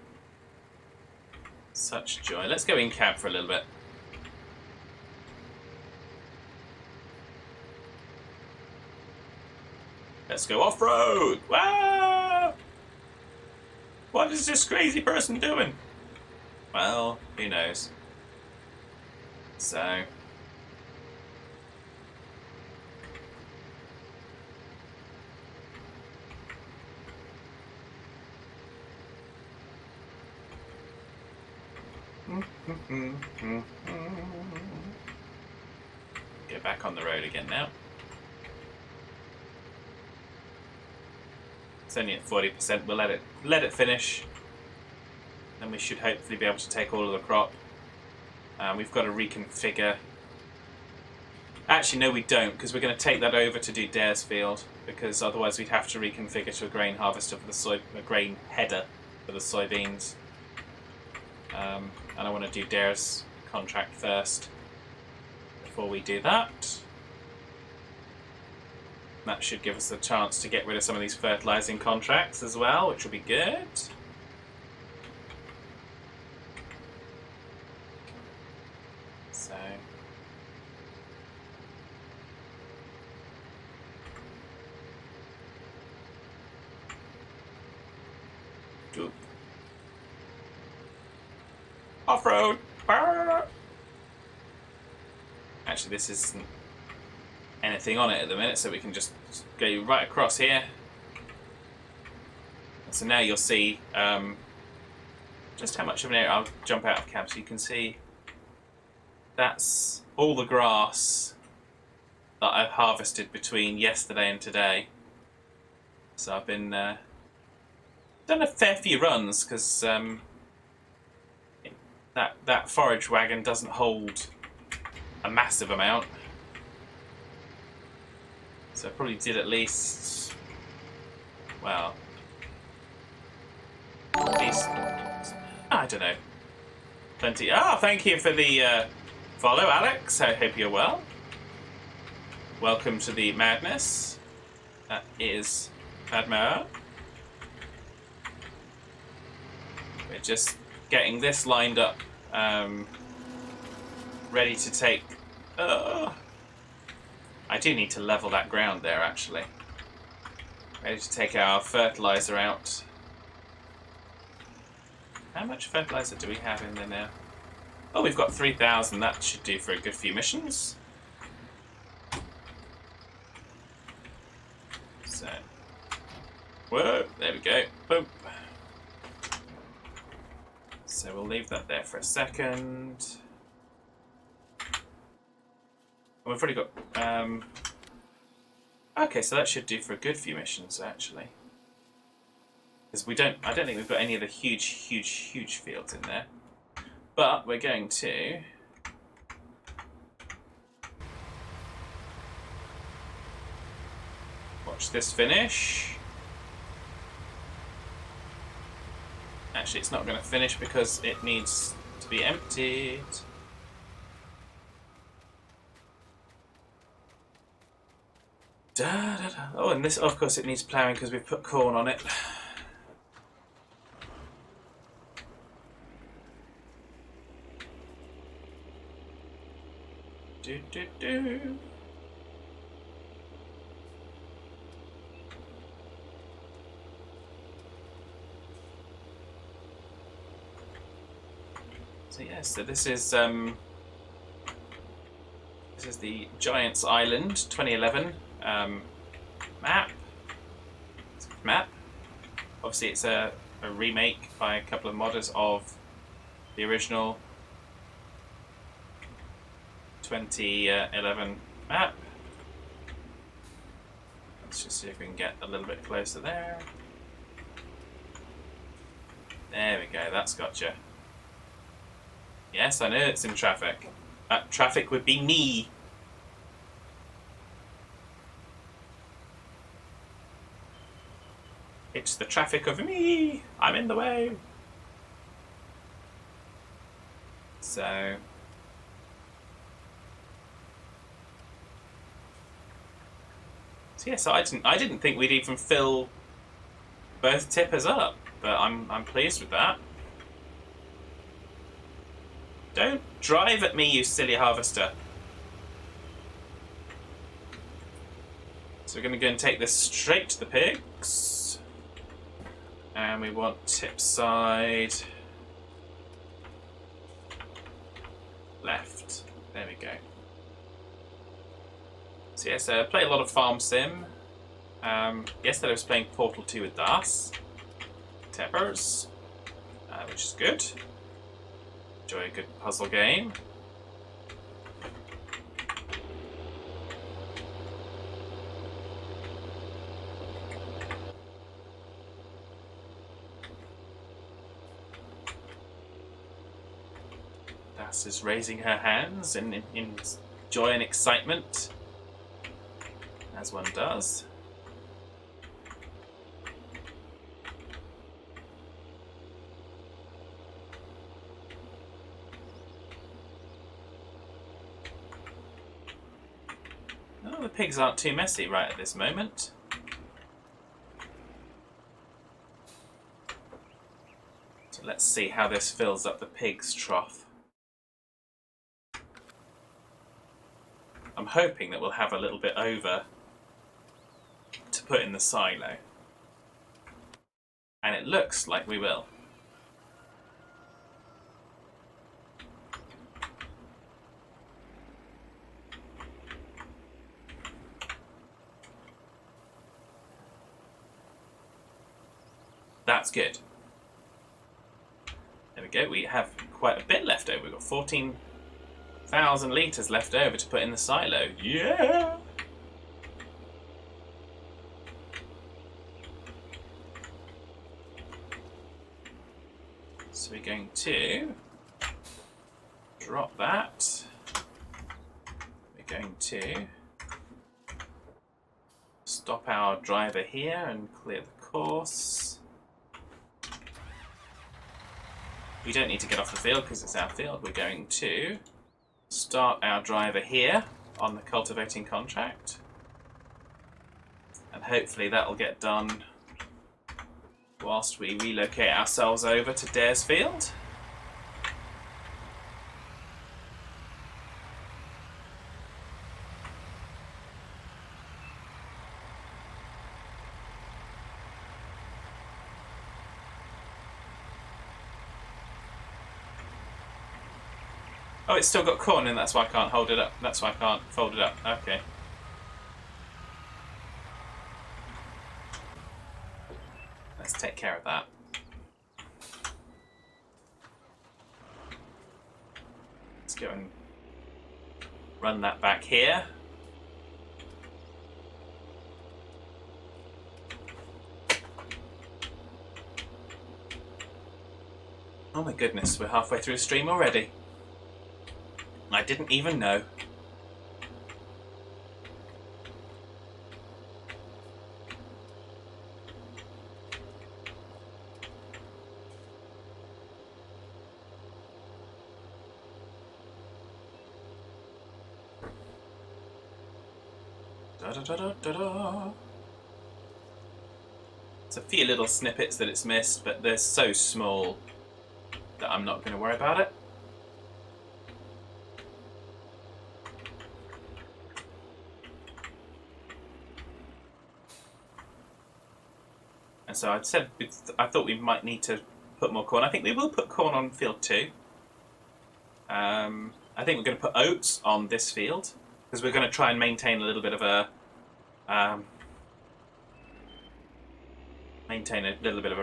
[SPEAKER 1] such joy. Let's go in cab for a little bit. Let's go off road. Wow! What is this crazy person doing? Well, who knows? So. Get back on the road again now. It's only at 40%. We'll let it finish, and we should hopefully be able to take all of the crop. We've got to reconfigure. Actually, no, we don't, because we're going to take that over to do Dare's field, because otherwise we'd have to reconfigure to a grain harvester for a grain header for the soybeans. And I want to do Dare's contract first before we do that. That should give us a chance to get rid of some of these fertilizing contracts as well, which will be good. So off-road! Actually, this isn't anything on it at the minute, so we can just go right across here. So now you'll see just how much of an area. I'll jump out of cam so you can see that's all the grass that I've harvested between yesterday and today. So I've been done a fair few runs, because that forage wagon doesn't hold a massive amount. So I probably did at least, well, at least, I don't know, plenty. Ah, thank you for the follow, Alex. I hope you're well. Welcome to the madness. That is Padma. We're just getting this lined up, ready to take. I do need to level that ground there, actually. Ready to take our fertilizer out. How much fertilizer do we have in there now? Oh, we've got 3,000. That should do for a good few missions. So, whoa, there we go. Boom. So we'll leave that there for a second. We've already got. Okay, so that should do for a good few missions, actually. Because I don't think we've got any of the huge fields in there. But we're going to watch this finish. Actually, it's not going to finish because it needs to be emptied. Da, da, da. Oh, and this, of course, it needs ploughing because we've put corn on it. Do, do, do. So yeah, so this is the Giants Island 2011 map. Obviously, it's a remake by a couple of modders of the original 2011 map. Let's just see if we can get a little bit closer there. There we go, that's gotcha. Yes, I know it's in traffic. Traffic would be me. It's the traffic of me. I'm in the way. So yeah, so I didn't think we'd even fill both tippers up, but I'm pleased with that. Don't drive at me, you silly harvester. So we're going to go and take this straight to the pigs. And we want tip side left. There we go. So yes, I play a lot of Farm Sim. Yesterday I was playing Portal 2 with Das. Tippers. Which is good. Enjoy a good puzzle game. Das is raising her hands in joy and excitement, as one does. Oh, the pigs aren't too messy right at this moment. So let's see how this fills up the pig's trough. I'm hoping that we'll have a little bit over to put in the silo. And it looks like we will. That's good. There we go. We have quite a bit left over. We've got 14,000 litres left over to put in the silo. Yeah! So we're going to drop that. We're going to stop our driver here and clear the course. We don't need to get off the field because it's our field. We're going to start our driver here on the cultivating contract. And hopefully that'll get done whilst we relocate ourselves over to Dare's field. Oh, it's still got corn in, that's why I can't hold it up. That's why I can't fold it up. Okay. Let's take care of that. Let's go and run that back here. Oh my goodness, we're halfway through the stream already. I didn't even know. Da, da, da, da, da, da. There's a few little snippets that it's missed, but they're so small that I'm not going to worry about it. So I said I thought we might need to put more corn. I think we will put corn on field 2. I think we're going to put oats on this field because we're going to try and maintain a little bit of a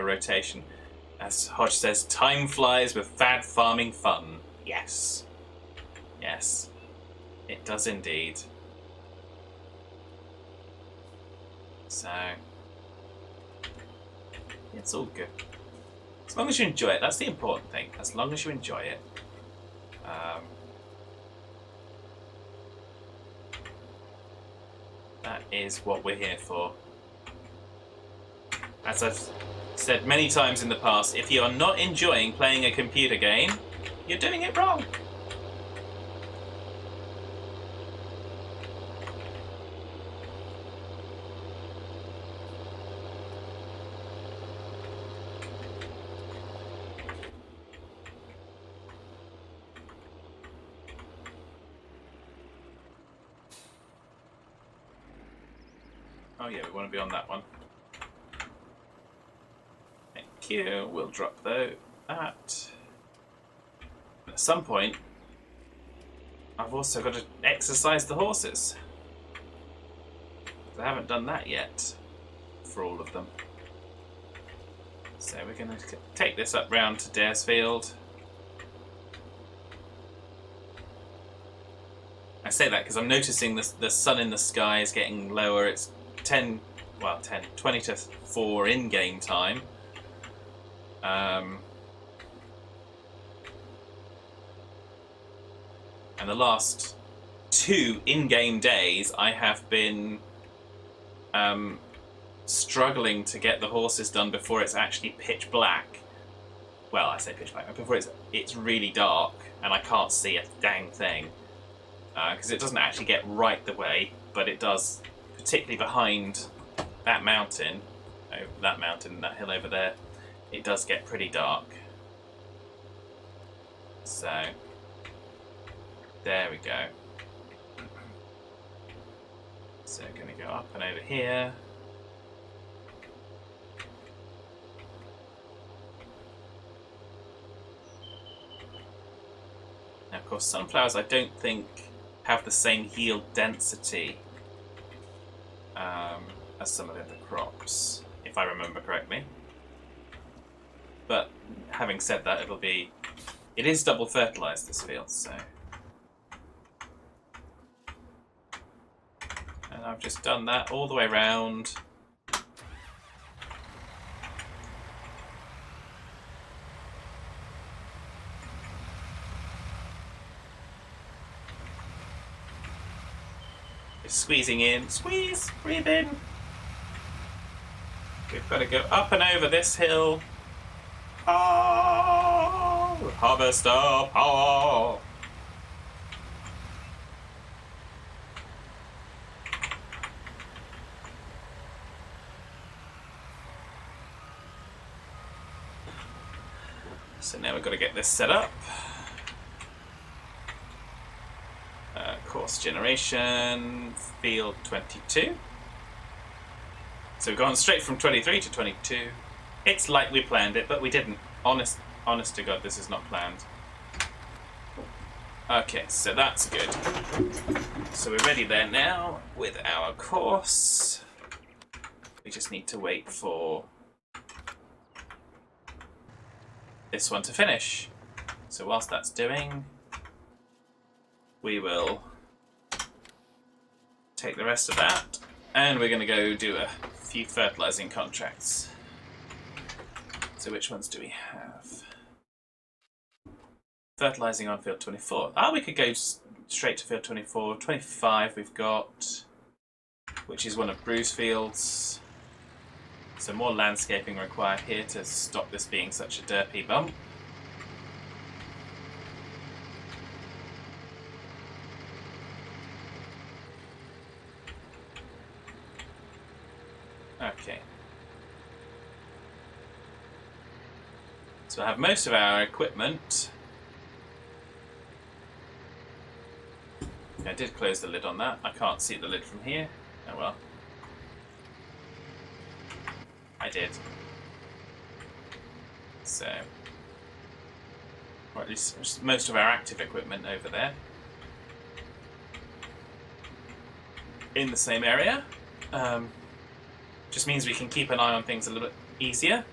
[SPEAKER 1] rotation. As Hodge says, time flies with fad farming fun. Yes, yes, it does indeed. So. It's all good. As long as you enjoy it, that's the important thing. As long as you enjoy it. That is what we're here for. As I've said many times in the past, if you are not enjoying playing a computer game, you're doing it wrong. Oh yeah, we want to be on that one. Thank you. We'll drop that. At some point, I've also got to exercise the horses. I haven't done that yet for all of them. So we're going to take this up round to Daresfield. say that because I'm noticing the sun in the sky is getting lower. It's 20 to 4 in-game time. And the last 2 in-game days, I have been struggling to get the horses done before it's actually pitch black. Well, I say pitch black, before it's really dark and I can't see a dang thing. Because it doesn't actually get right the way, but it does, particularly behind that mountain, that hill over there, it does get pretty dark. So, there we go. So, going to go up and over here. Now, of course, sunflowers I don't think have the same yield density as some of the other crops, if I remember correctly. But having said that, it is double fertilized, this field, so. And I've just done that all the way around. Just squeezing in, squeeze, breathe in. We've got to go up and over this hill. Oh, harvester power. So now we've got to get this set up. Course generation, field 22. So we've gone straight from 23 to 22. It's like we planned it, but we didn't. Honest to God, this is not planned. Okay, so that's good. So we're ready there now with our course. We just need to wait for this one to finish. So whilst that's doing, we will take the rest of that, and we're going to go do a few fertilizing contracts. So which ones do we have? Fertilizing on field 24. We could go straight to field 24. 25 we've got, which is one of Bruce fields. So more landscaping required here to stop this being such a derpy bump. Okay. So I have most of our equipment. I did close the lid on that. I can't see the lid from here. Oh well. I did. So, or at least most of our active equipment over there. In the same area. Just means we can keep an eye on things a little bit easier.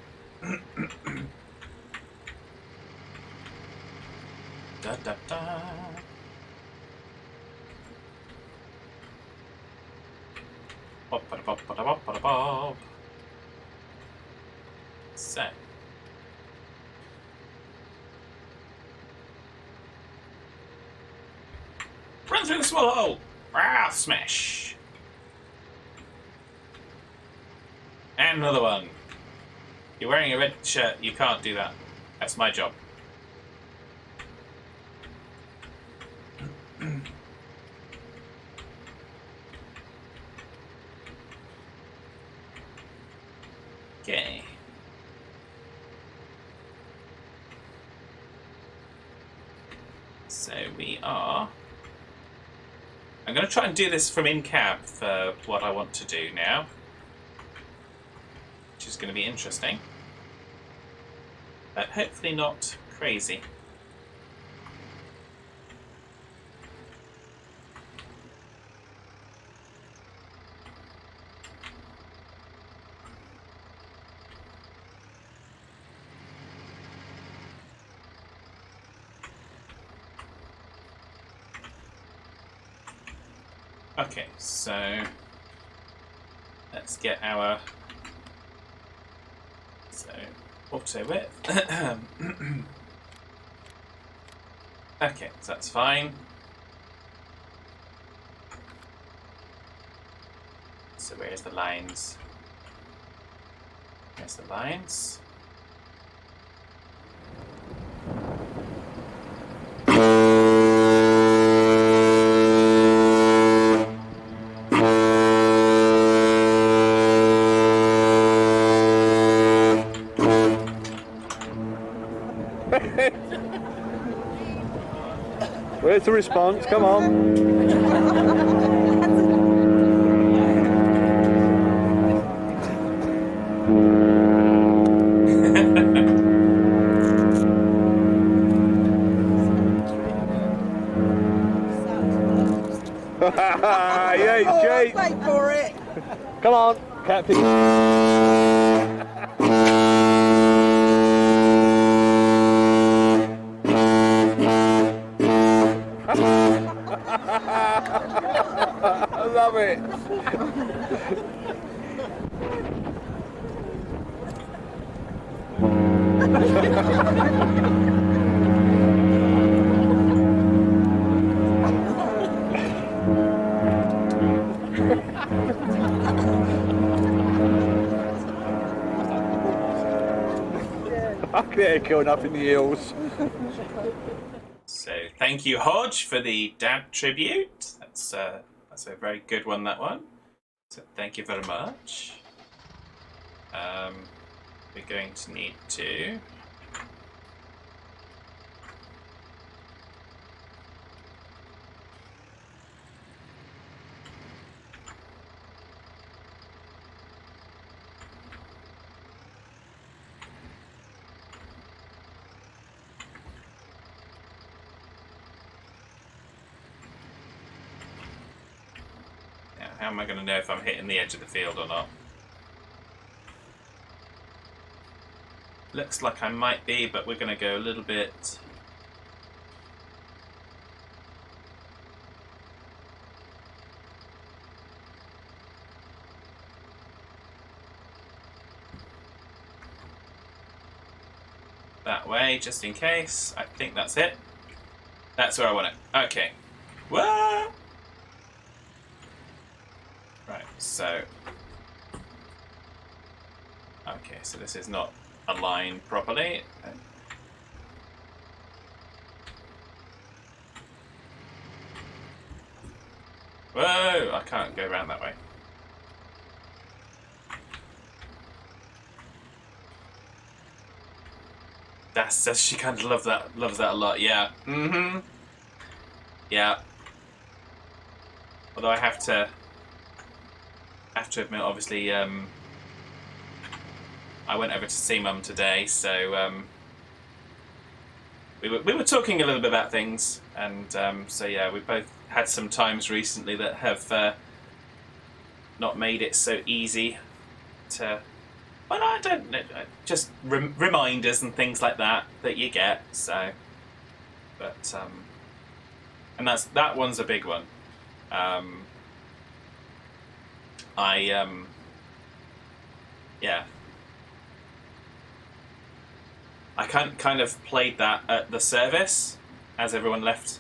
[SPEAKER 1] Da, da, da. Bop, bada, bop, bada, bop, bada, bop. So. Run through the small hole! Ah, smash! And another one. You're wearing a red shirt, you can't do that. That's my job. Okay. So we are... I'm going to try and do this from in-cab for what I want to do now. Which is going to be interesting. But hopefully not crazy. Okay, so let's get our auto width. Okay, so that's fine. So where's the lines? There's the lines.
[SPEAKER 4] Where's the response? Come on. Yay, Jake.
[SPEAKER 5] Wait for it.
[SPEAKER 4] Come on, Captain. I love it. Okay, going up in the hills.
[SPEAKER 1] So thank you, Hodge, for the dad tribute. That's a very good one, that one. So thank you very much. We're going to need to how am I going to know if I'm hitting the edge of the field or not? Looks like I might be, but we're going to go a little bit. That way, just in case. I think that's it. That's where I want it. Okay. What? Right, so. Okay, so this is not aligned properly. Whoa! I can't go around that way. She kind of loves that a lot. Yeah. Mm-hmm. Yeah. Although I have to admit, obviously, I went over to see Mum today, so we were talking a little bit about things, and so yeah, we both had some times recently that have not made it so easy to. Well, I don't know, just reminders and things like that you get. So, but and that one's a big one. Yeah. I kind of played that at the service as everyone left,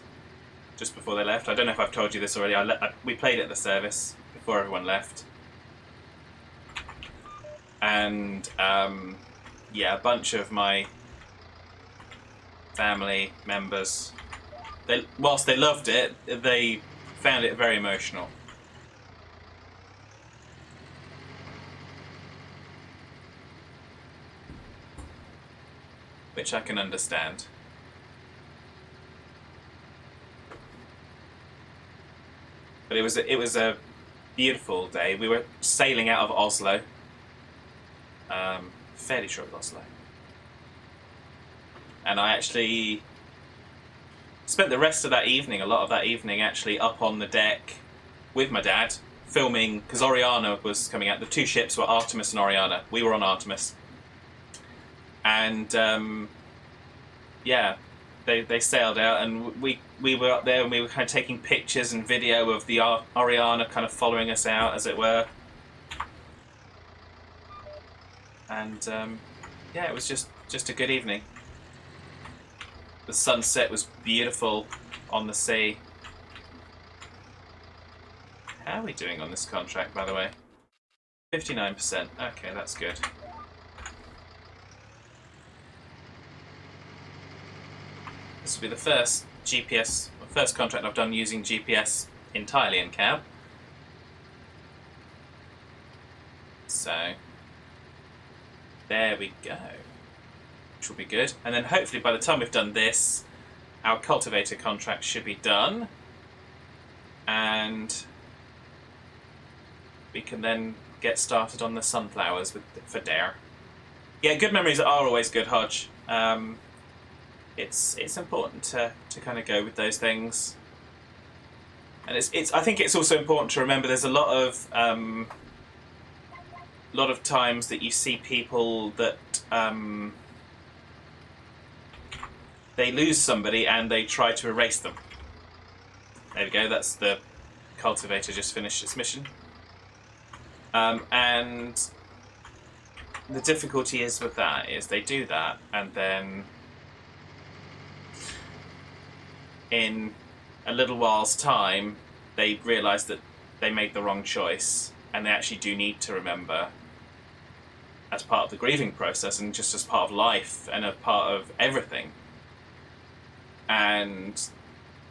[SPEAKER 1] just before they left. I don't know if I've told you this already. We played it at the service before everyone left. And yeah, a bunch of my family members, whilst they loved it, they found it very emotional. Which I can understand. But it was a beautiful day. We were sailing out of Oslo. Fairly sure it was Oslo. And I actually spent the rest of that evening, a lot of that evening, actually up on the deck with my dad, filming, because Oriana was coming out. The two ships were Artemis and Oriana. We were on Artemis. And yeah, they sailed out, and we we were up there and we were kind of taking pictures and video of the Oriana kind of following us out, as it were. And yeah, it was just a good evening. The sunset was beautiful on the sea. How are we doing on this contract, by the way? 59%. Okay, that's good. This will be the first first contract I've done using GPS entirely in cab. So, there we go. Which will be good. And then hopefully by the time we've done this, our cultivator contract should be done. And we can then get started on the sunflowers for Dare. Yeah, good memories are always good, Hodge. It's important to kind of go with those things. And I think it's also important to remember there's a lot of times that you see people that they lose somebody and they try to erase them. There we go, that's the cultivator just finished its mission. And the difficulty is with that is they do that and then in a little while's time they realise that they made the wrong choice and they actually do need to remember as part of the grieving process and just as part of life and a part of everything. And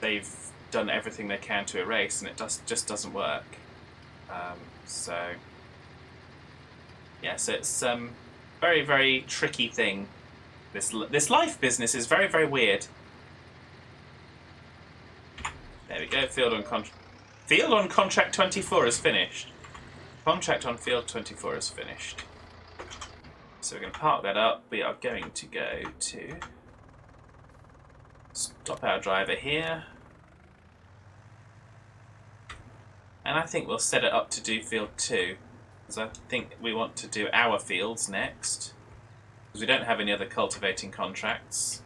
[SPEAKER 1] they've done everything they can to erase, and it just doesn't work. So yes, it's very, very tricky thing. This life business is very, very weird. There we go. Field on contract 24 is finished. Contract on field 24 is finished. So we're going to park that up. We are going to go to stop our driver here. And I think we'll set it up to do field 2. Because I think we want to do our fields next. Because we don't have any other cultivating contracts.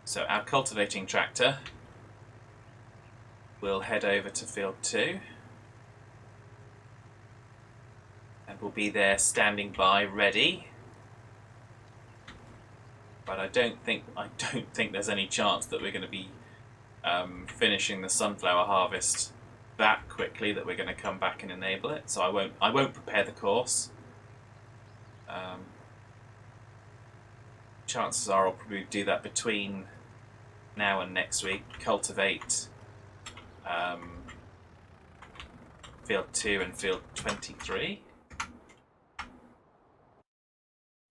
[SPEAKER 1] So our cultivating tractor will head over to field 2. And we'll be there standing by, ready. But I don't think there's any chance that we're going to be finishing the sunflower harvest that quickly that we're going to come back and enable it. So I won't prepare the course. Chances are I'll probably do that between now and next week. Cultivate field 2 and field 23.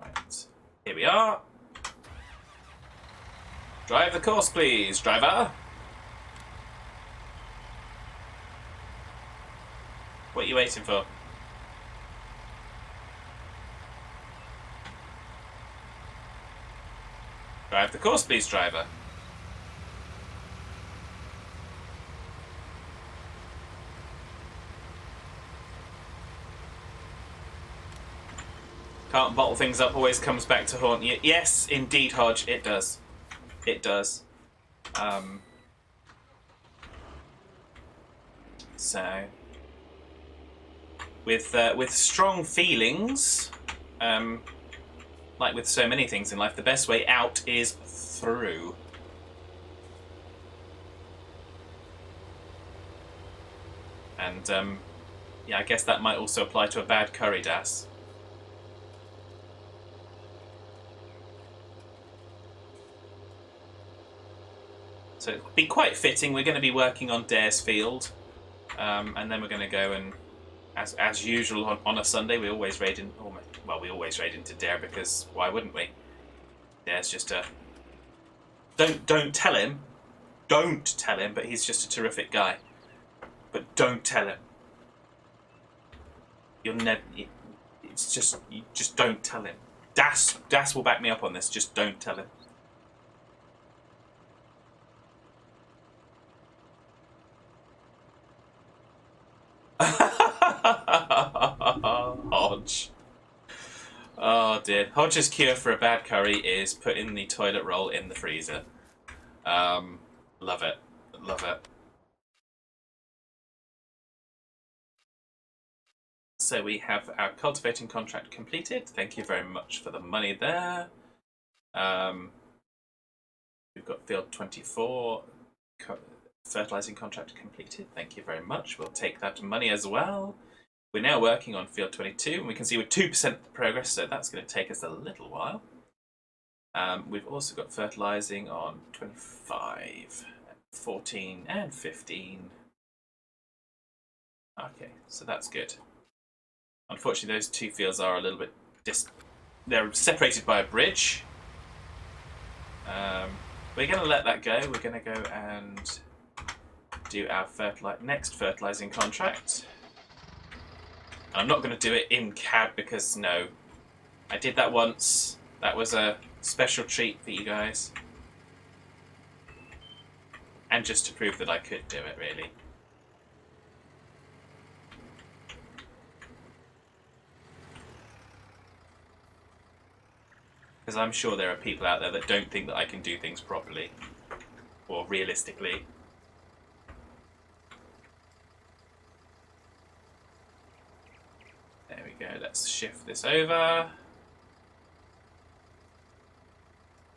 [SPEAKER 1] Right, here we are. Drive the course, please, driver. What are you waiting for? Drive the course, please, driver. Can't bottle things up, always comes back to haunt you. Yes, indeed, Hodge, it does. It does. So, with strong feelings, like with so many things in life, the best way out is through. And yeah, I guess that might also apply to a bad curry, Das. So it'll be quite fitting. We're going to be working on Dare's field, and then we're going to go and, as usual on a Sunday, we always raid in. Well, we always raid into Dare because why wouldn't we? Dare's just a. Don't tell him, but he's just a terrific guy. But don't tell him. You'll never. It's just you just don't tell him. Das will back me up on this. Just don't tell him. Hodge. Oh dear. Hodge's cure for a bad curry is putting the toilet roll in the freezer. Love it. Love it. So we have our cultivating contract completed. Thank you very much for the money there. We've got field 24, fertilizing contract completed. Thank you very much. We'll take that money as well. We're now working on field 22, and we can see we're 2% progress, so that's going to take us a little while. We've also got fertilizing on 25, 14, and 15. Okay, so that's good. Unfortunately, those two fields are a little bit they're separated by a bridge. We're going to let that go. We're going to go and do our next fertilizing contract. And I'm not going to do it in CAD because, no, I did that once. That was a special treat for you guys. And just to prove that I could do it, really. Because I'm sure there are people out there that don't think that I can do things properly or realistically. There we go, let's shift this over.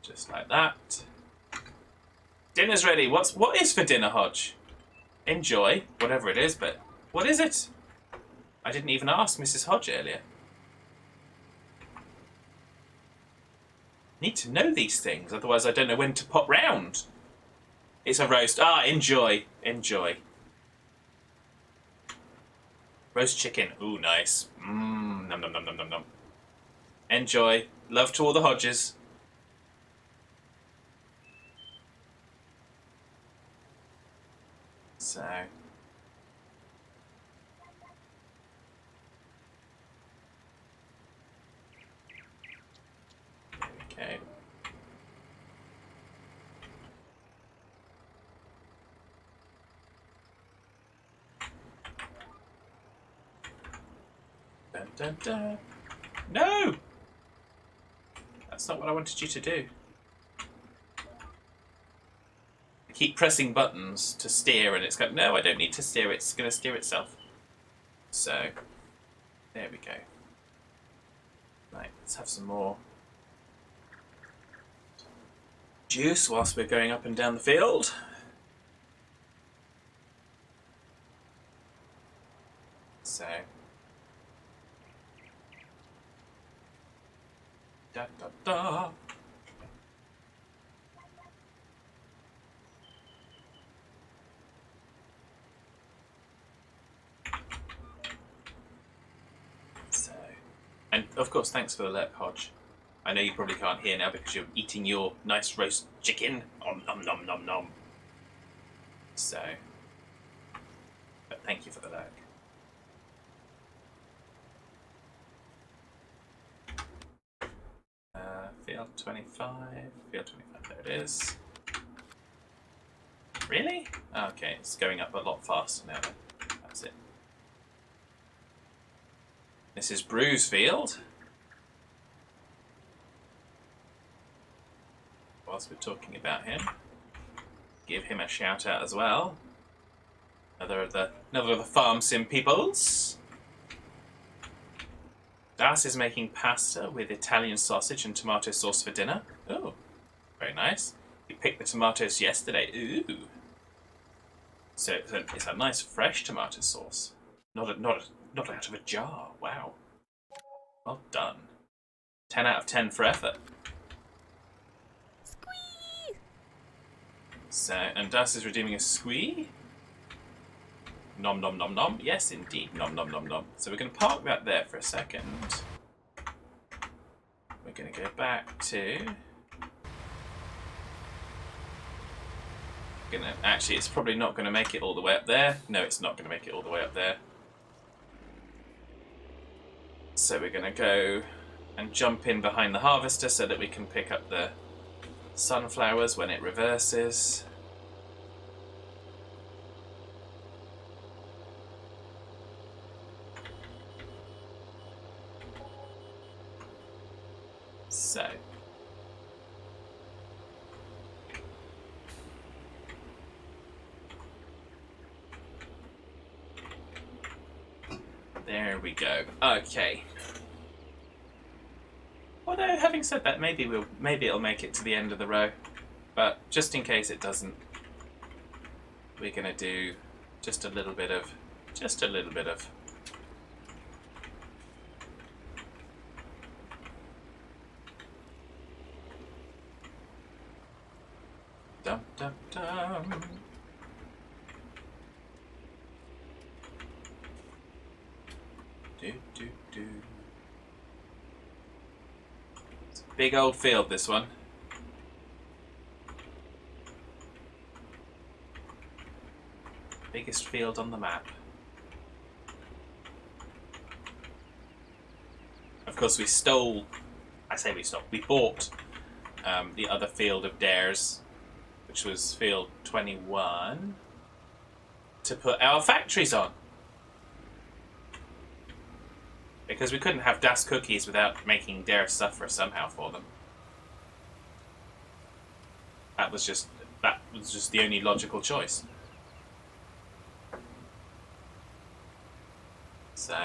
[SPEAKER 1] Just like that. Dinner's ready. What is for dinner, Hodge? Enjoy, whatever it is, but what is it? I didn't even ask Mrs. Hodge earlier. Need to know these things, otherwise I don't know when to pop round. It's a roast. Ah, enjoy. Enjoy. Roast chicken. Ooh, nice. Mmm, nom nom nom nom nom nom. Enjoy. Love to all the Hodges. So. Okay. Dun, dun, dun. No! That's not what I wanted you to do. I keep pressing buttons to steer and it's going, no, I don't need to steer, it's going to steer itself. So, there we go. Right, let's have some more juice whilst we're going up and down the field. So, da da da. So, and of course, thanks for the alert, Hodge. I know you probably can't hear now because you're eating your nice roast chicken. Nom nom nom nom nom. So, but thank you for the lurk. Field 25, field 25, there it is. Really? Okay, it's going up a lot faster now then. That's it. This is Brew's field. Whilst we're talking about him, give him a shout out as well. Another of the farm sim peoples. Das is making pasta with Italian sausage and tomato sauce for dinner. Oh, very nice. He picked the tomatoes yesterday. Ooh. So it's a nice fresh tomato sauce. Not out of a jar. Wow. Well done. 10 out of 10 for effort.
[SPEAKER 2] Squee!
[SPEAKER 1] So, and Das is redeeming a squee. Nom nom nom nom. Yes, indeed. Nom nom nom nom. So we're going to park that there for a second. We're going to go back to... Actually, it's probably not going to make it all the way up there. No, it's not going to make it all the way up there. So we're going to go and jump in behind the harvester so that we can pick up the sunflowers when it reverses. So, There we go. Okay. Although, having said that, maybe it'll make it to the end of the row. But just in case it doesn't, we're gonna do just a little bit of dum dum dum. Do do do. It's a big old field, this one. Biggest field on the map. Of course, we bought the other field of Dares, which was field 21, to put our factories on. Because we couldn't have Das cookies without making Dare suffer somehow for them. That was just the only logical choice. So,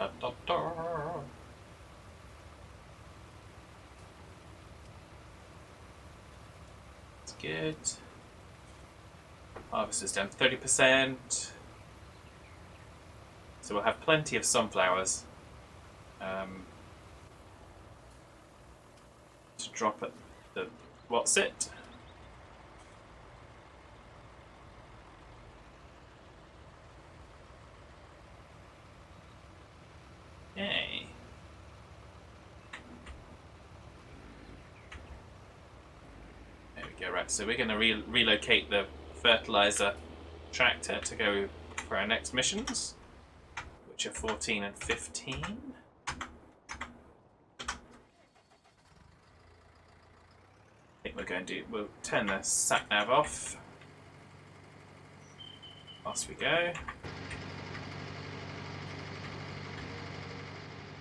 [SPEAKER 1] da, da, da. It's good. Harvest is down 30%. So we'll have plenty of sunflowers to drop at the what's it? Yay. There we go, right. So we're going to relocate the fertilizer tractor to go for our next missions, which are 14 and 15. I think we'll turn the sat-nav off whilst we go.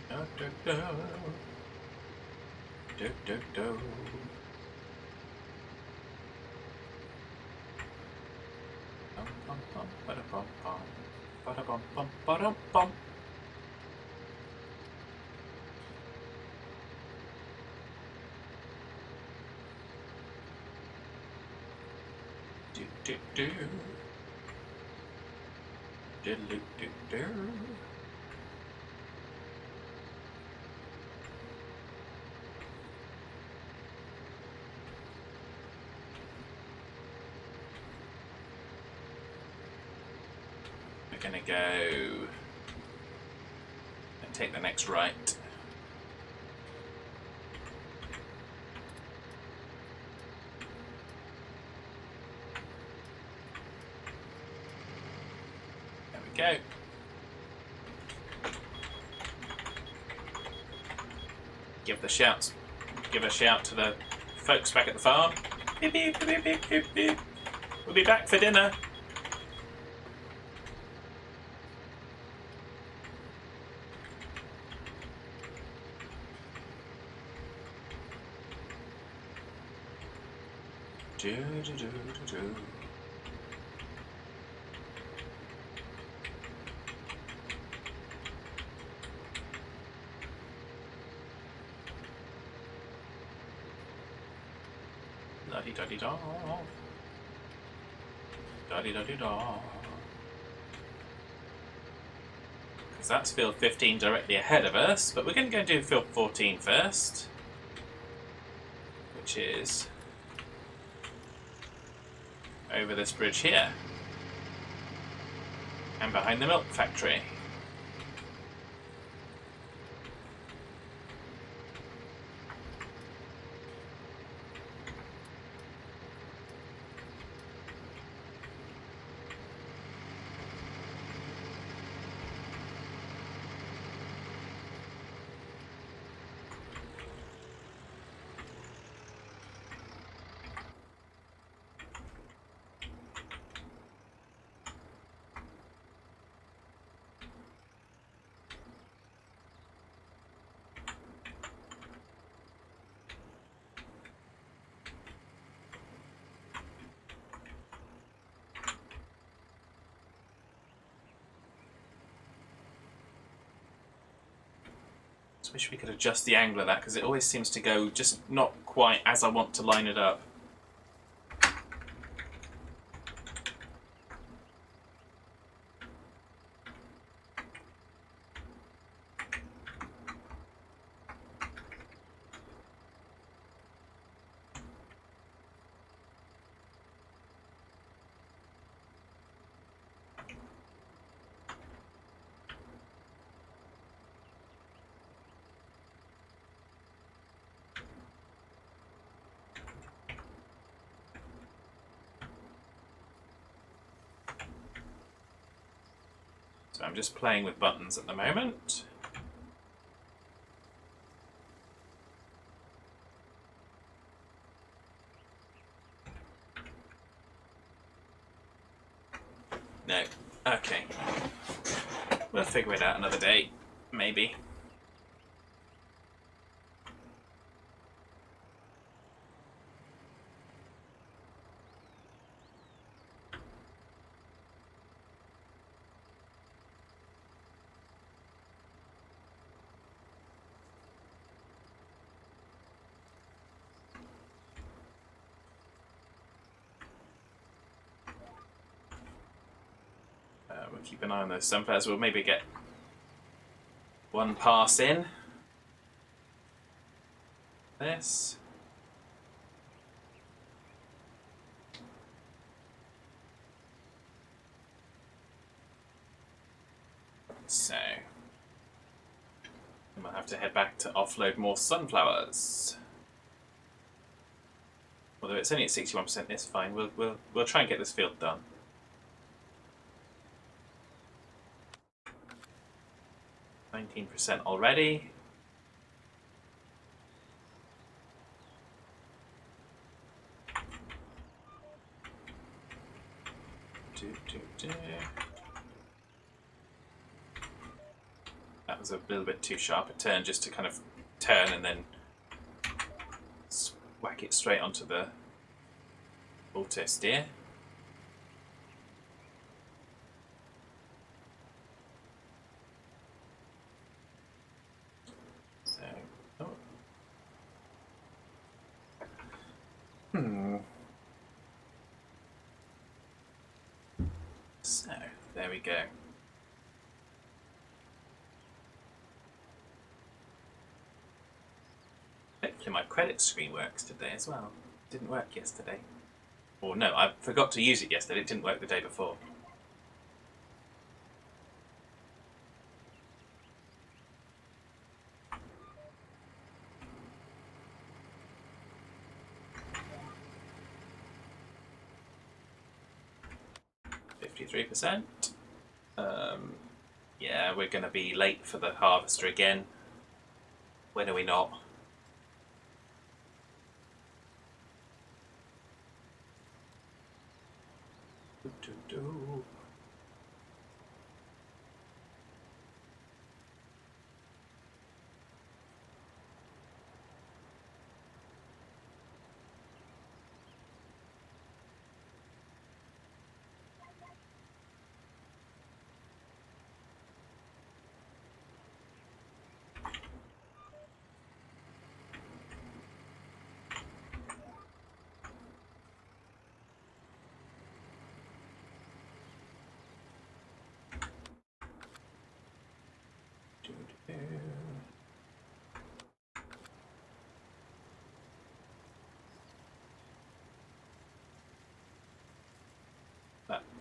[SPEAKER 1] Do, do, do. Do, do, do. Bum, bum, bum, ba-da-bum, bum. Ba-da-bum, bum, ba-dum, bum. Do, do, do. Do, do, do, do. We're gonna go and take the next right. There we go. Give a shout to the folks back at the farm. Beep, beep, beep, beep, beep, beep. We'll be back for dinner. Do, do, do, do, do. La-di-da-di-da. Da-di-da-di-da. Because that's field 15 directly ahead of us, but we're going to go and do field 14 first, which is over this bridge here and behind the milk factory. I wish we could adjust the angle of that, because it always seems to go just not quite as I want to line it up. So I'm just playing with buttons at the moment. No. Okay. We'll figure it out another day. Maybe. We'll keep an eye on those sunflowers. We'll maybe get one pass in. This. So, we might have to head back to offload more sunflowers. Although it's only at 61%, it's fine. We'll try and get this field done. 19% already. That was a little bit too sharp a turn just to kind of turn and then whack it straight onto the auto steer. So, So, there we go. Hopefully my credit screen works today as well. It didn't work yesterday. Or no, I forgot to use it yesterday. It didn't work the day before. %. Yeah, we're going to be late for the harvester again. When are we not?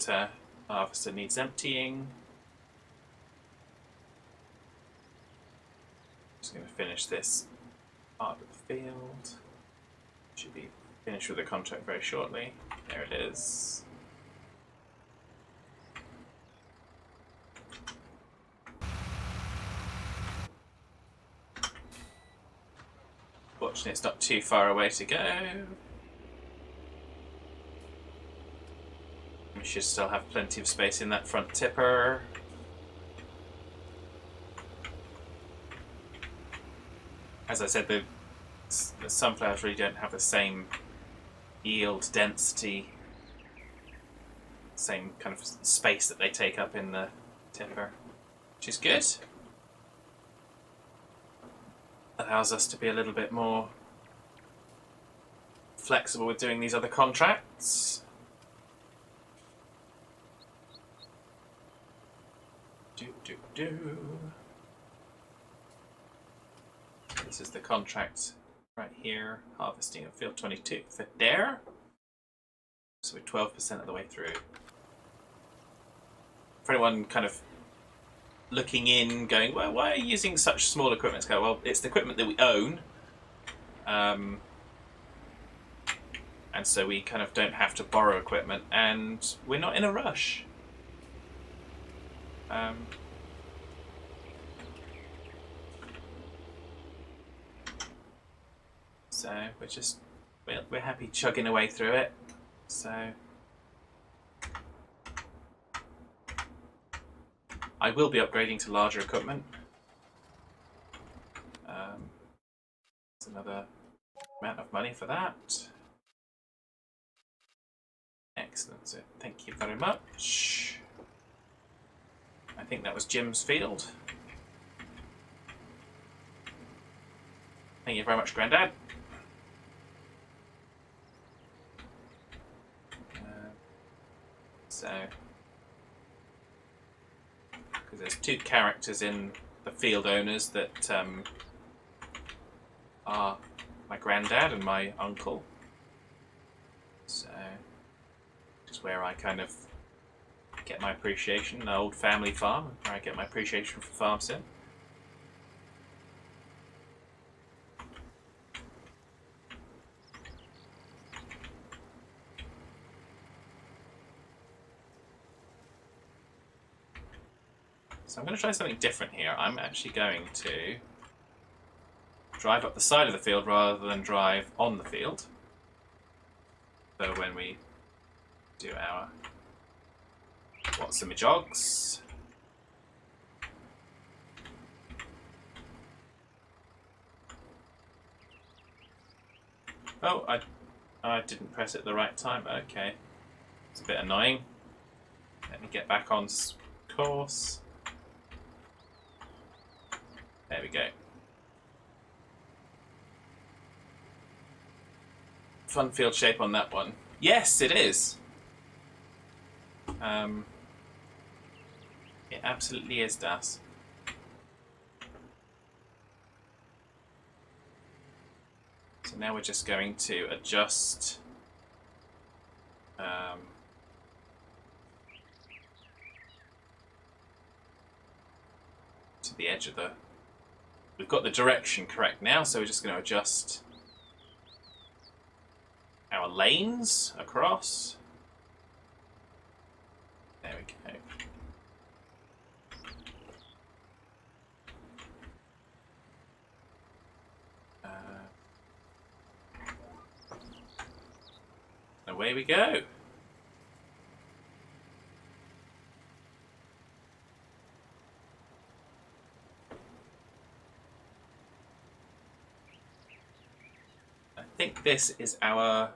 [SPEAKER 1] That harvester needs emptying. Just going to finish this part of the field. Should be finished with the contract very shortly. There it is. Fortunately, it's not too far away to go. We should still have plenty of space in that front tipper. As I said, the sunflowers really don't have the same yield density, same kind of space that they take up in the tipper, which is good. allows us to be a little bit more flexible with doing these other contracts. This is the contract right here, harvesting of field 22 for Dare. So we're 12% of the way through. For anyone kind of looking in, going, well, why are you using such small equipment? Go, well, it's the equipment that we own. And so we kind of don't have to borrow equipment, and we're not in a rush. So we're happy chugging away through it. So I will be upgrading to larger equipment. It's another amount of money for that. Excellent. So thank you very much. I think that was Jim's field. Thank you very much, Grandad. Because there's two characters in the field owners that are my granddad and my uncle. So, which is where I kind of get my appreciation. An old family farm, where I get my appreciation for farm sim. So I'm going to try something different here. I'm actually going to drive up the side of the field rather than drive on the field. So when we do our what's-a-me-jogs, oh, I didn't press it at the right time. Okay, it's a bit annoying. Let me get back on course. There we go. Fun field shape on that one. Yes, it is. It absolutely is, Das. So now we're just going to adjust to the edge of the... We've got the direction correct now, so we're just going to adjust our lanes across. There we go. Away we go. I think this is our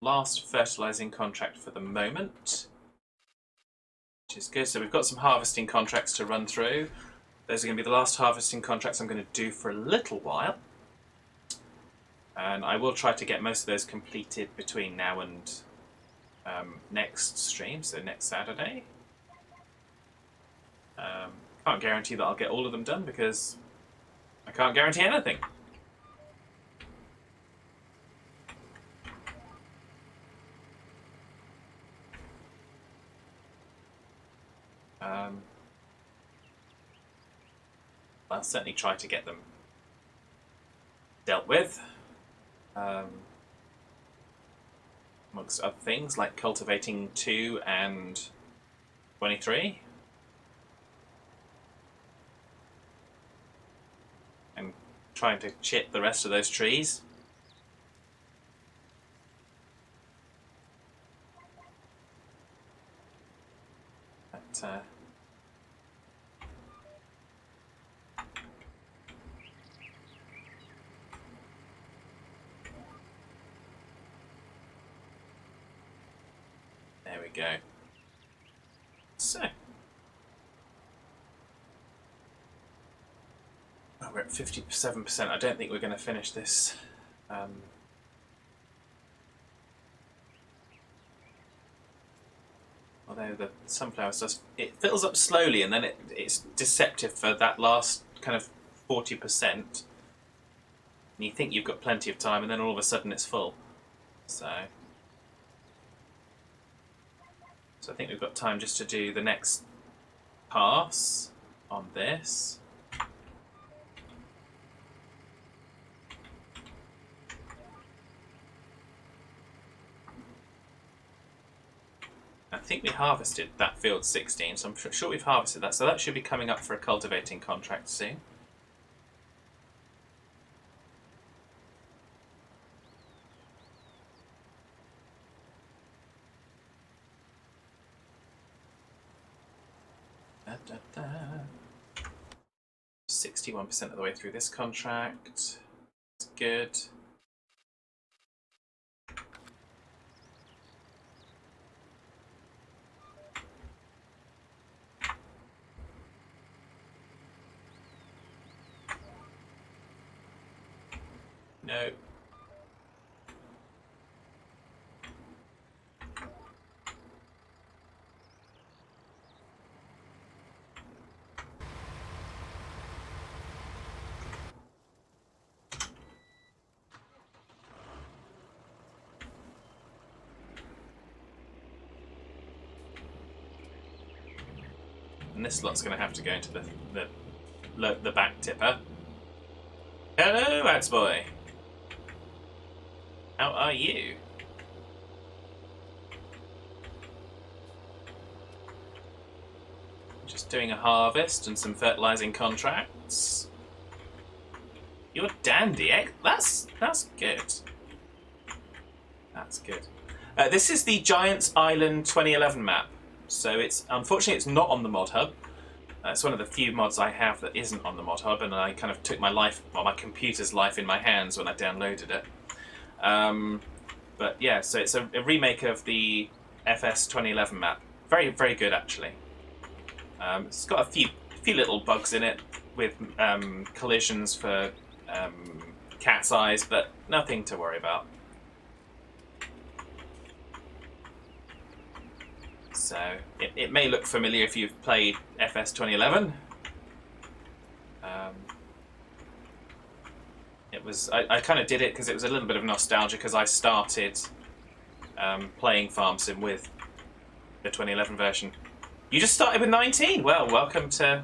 [SPEAKER 1] last fertilizing contract for the moment, which is good. So we've got some harvesting contracts to run through. Those are going to be the last harvesting contracts I'm going to do for a little while. And I will try to get most of those completed between now and next stream, so next Saturday. Can't guarantee that I'll get all of them done because I can't guarantee anything. I'll certainly try to get them dealt with. Amongst other things like Cultivating 2 and 23. And trying to chip the rest of those trees. But, there we go. So. Oh, we're at 57%. I don't think we're going to finish this. Although the sunflower does, it fills up slowly, and then it's deceptive for that last kind of 40%. And you think you've got plenty of time, and then all of a sudden it's full. So I think we've got time just to do the next pass on this. I think we harvested that field 16, so I'm sure we've harvested that. So that should be coming up for a cultivating contract soon. Da, da, da. 61% of the way through this contract. It's good. No. And this lot's going to have to go into the back tipper. Hello, Ads Boy. How are you? Just doing a harvest and some fertilizing contracts. You're dandy, eh? That's good. That's good. This is the Giants Island 2011 map. So unfortunately it's not on the mod hub. It's one of the few mods I have that isn't on the mod hub, and I kind of took my computer's life in my hands when I downloaded it. But yeah, so it's a remake of the FS 2011 map. Very, very good actually. It's got a few little bugs in it with collisions for cat's eyes, but nothing to worry about. So it may look familiar if you've played FS 2011. I kind of did it because it was a little bit of nostalgia, because I started playing Farm Sim with the 2011 version. You just started with 19. Well, welcome to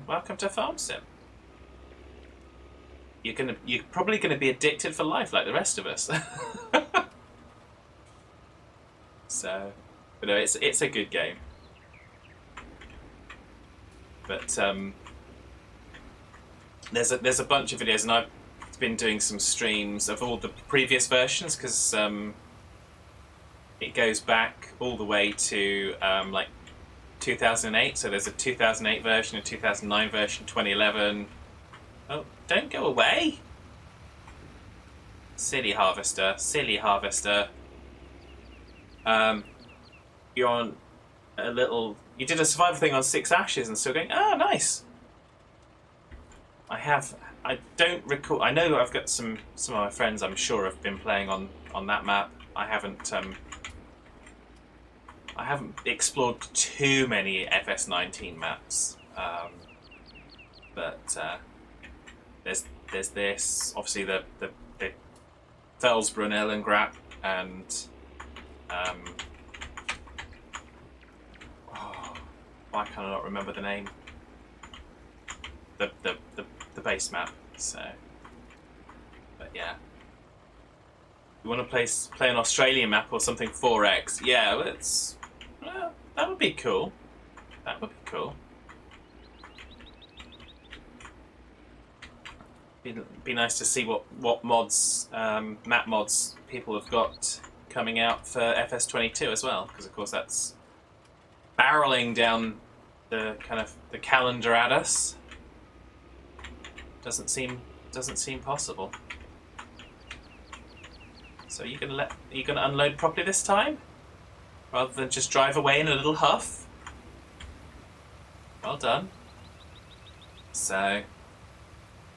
[SPEAKER 1] Farm Sim. You're probably gonna be addicted for life like the rest of us. So, but no, it's a good game. But there's a bunch of videos, and I've been doing some streams of all the previous versions, because it goes back all the way to like 2008. So there's a 2008 version, a 2009 version, 2011. Oh, don't go away! Silly harvester, silly harvester. You're on a little. You did a survival thing on 6 ashes and still going. Oh, nice. I don't recall. I know I've got some of my friends, I'm sure, have been playing on that map. I haven't explored too many FS19 maps, but there's this, obviously the Felsbrunn Ellengrat, and why can I not remember the name? The base map. So, but yeah, you want to play an Australian map or something 4X? Yeah, that would be cool. That would be cool. Be nice to see what mods, map mods, people have got coming out for FS22 as well, because of course that's barreling down the calendar at us. Doesn't seem possible. So you're gonna unload properly this time, rather than just drive away in a little huff. Well done. So,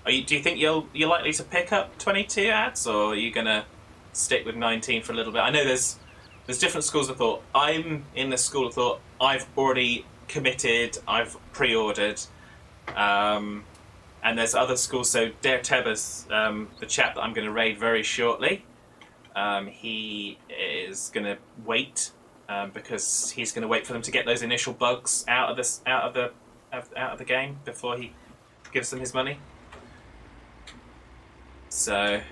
[SPEAKER 1] Do you think you're likely to pick up 22 ads, or are you gonna stick with 19 for a little bit? I know there's different schools of thought. I'm in the school of thought. I've already committed. I've pre-ordered. And there's other schools. So Dare Teba's the chap that I'm going to raid very shortly. He is going to wait because he's going to wait for them to get those initial bugs out of the game before he gives them his money. So at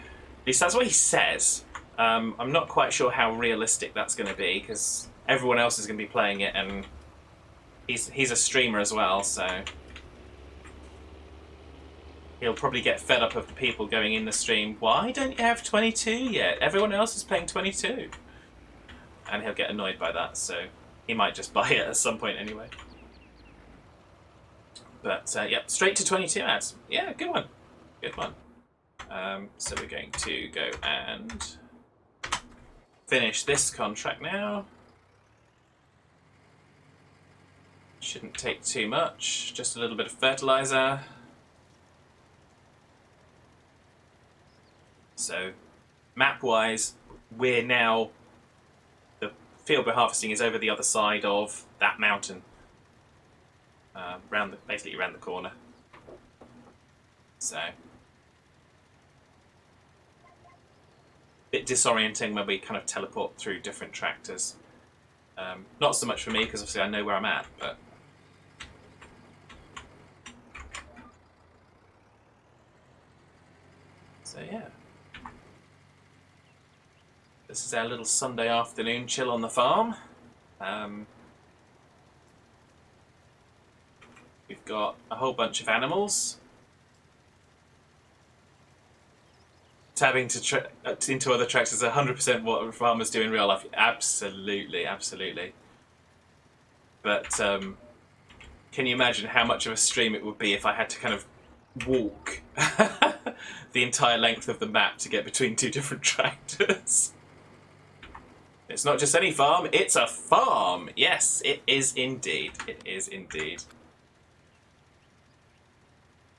[SPEAKER 1] least that's what he says. I'm not quite sure how realistic that's going to be because everyone else is going to be playing it, and he's a streamer as well, so he'll probably get fed up of the people going in the stream. Why don't you have 22 yet? Everyone else is playing 22. And he'll get annoyed by that, so he might just buy it at some point anyway. But yeah, straight to 22 ads. Yeah, good one. Good one. So we're going to go and finish this contract now. Shouldn't take too much, just a little bit of fertilizer. So, map-wise, we're now, the field we're harvesting is over the other side of that mountain, basically around the corner. So, bit disorienting when we kind of teleport through different tractors. Not so much for me because obviously I know where I'm at, but so yeah. This is our little Sunday afternoon chill on the farm. We've got a whole bunch of animals. Tabbing into other tracks is 100% what farmers do in real life. Absolutely, absolutely. But can you imagine how much of a stream it would be if I had to kind of walk the entire length of the map to get between two different tractors? It's not just any farm, it's a farm! Yes, it is indeed. It is indeed.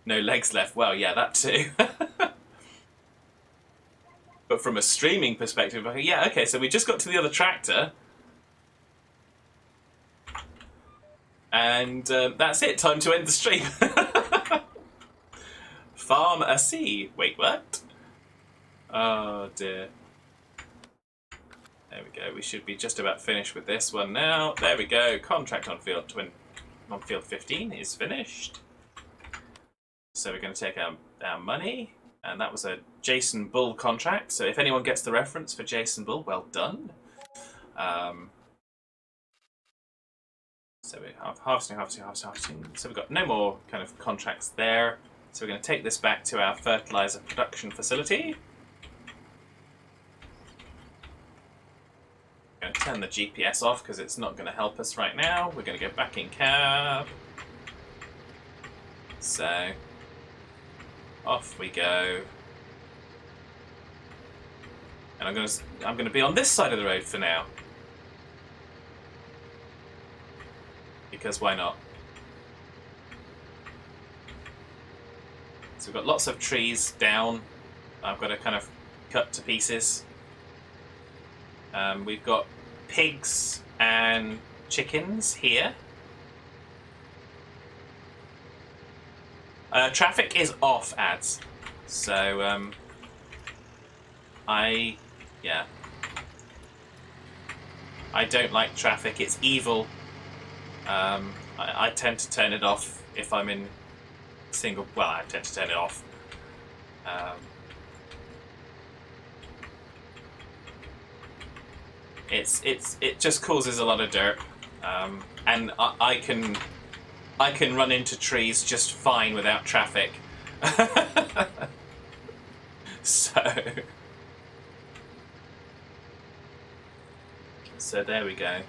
[SPEAKER 1] No legs left. Well, yeah, that too. But from a streaming perspective, yeah, okay, so we just got to the other tractor. And that's it, time to end the stream. Farm a sea. Wait, what? Oh dear. There we go, we should be just about finished with this one now. There we go, contract on field 15 is finished. So we're going to take our money. And that was a Jason Bull contract. So if anyone gets the reference for Jason Bull, well done. So we're harvesting. So we've got no more kind of contracts there. So we're going to take this back to our fertilizer production facility. I'm going to turn the GPS off because it's not going to help us right now. We're going to go back in cab. So off we go. And I'm going to be on this side of the road for now. Because why not? So we've got lots of trees down. I've got to kind of cut to pieces. We've got pigs and chickens here. Traffic is off ads. So I don't like traffic. It's evil. I tend to turn it off if I'm in single. Well, I tend to turn it off. It just causes a lot of dirt, and I can run into trees just fine without traffic. So there we go.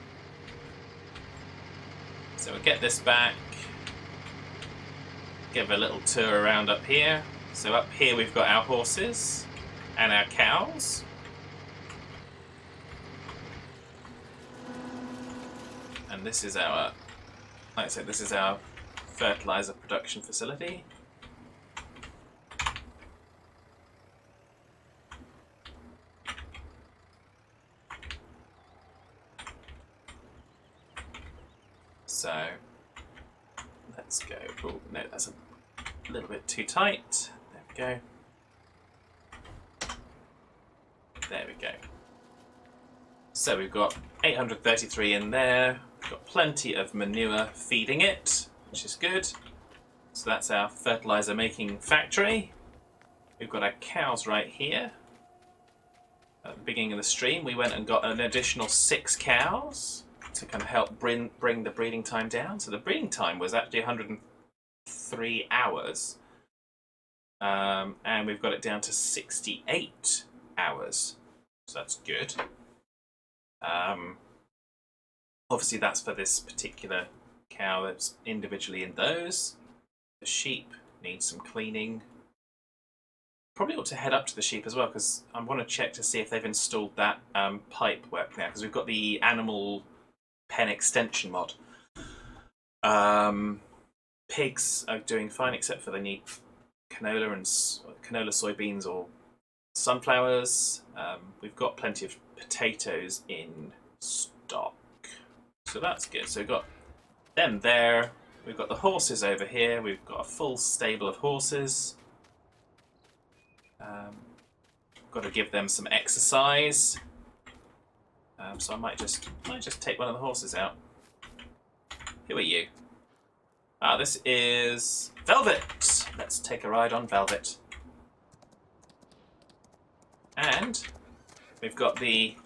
[SPEAKER 1] So we'll get this back. Give a little tour around up here. So up here we've got our horses and our cows. And this is our, like I said, this is our fertilizer production facility. let's go. Oh, no, that's a little bit too tight. There we go. There we go. So we've got 833 in there. We've got plenty of manure feeding it, which is good. So that's our fertilizer making factory. We've got our cows right here. At the beginning of the stream, we went and got an additional 6 cows to kind of help bring the breeding time down. So the breeding time was actually 103 hours. And we've got it down to 68 hours. So that's good. Obviously that's for this particular cow that's individually in those. The sheep need some cleaning. Probably ought to head up to the sheep as well, because I want to check to see if they've installed that pipe work now, because we've got the animal pen extension mod. Pigs are doing fine, except for they need canola and canola, soybeans, or sunflowers. We've got plenty of potatoes in stock, so that's good. So we've got them there. We've got the horses over here. We've got a full stable of horses. Got to give them some exercise. So I might just take one of the horses out. Who are you? Ah, this is Velvet. Let's take a ride on Velvet. And we've got the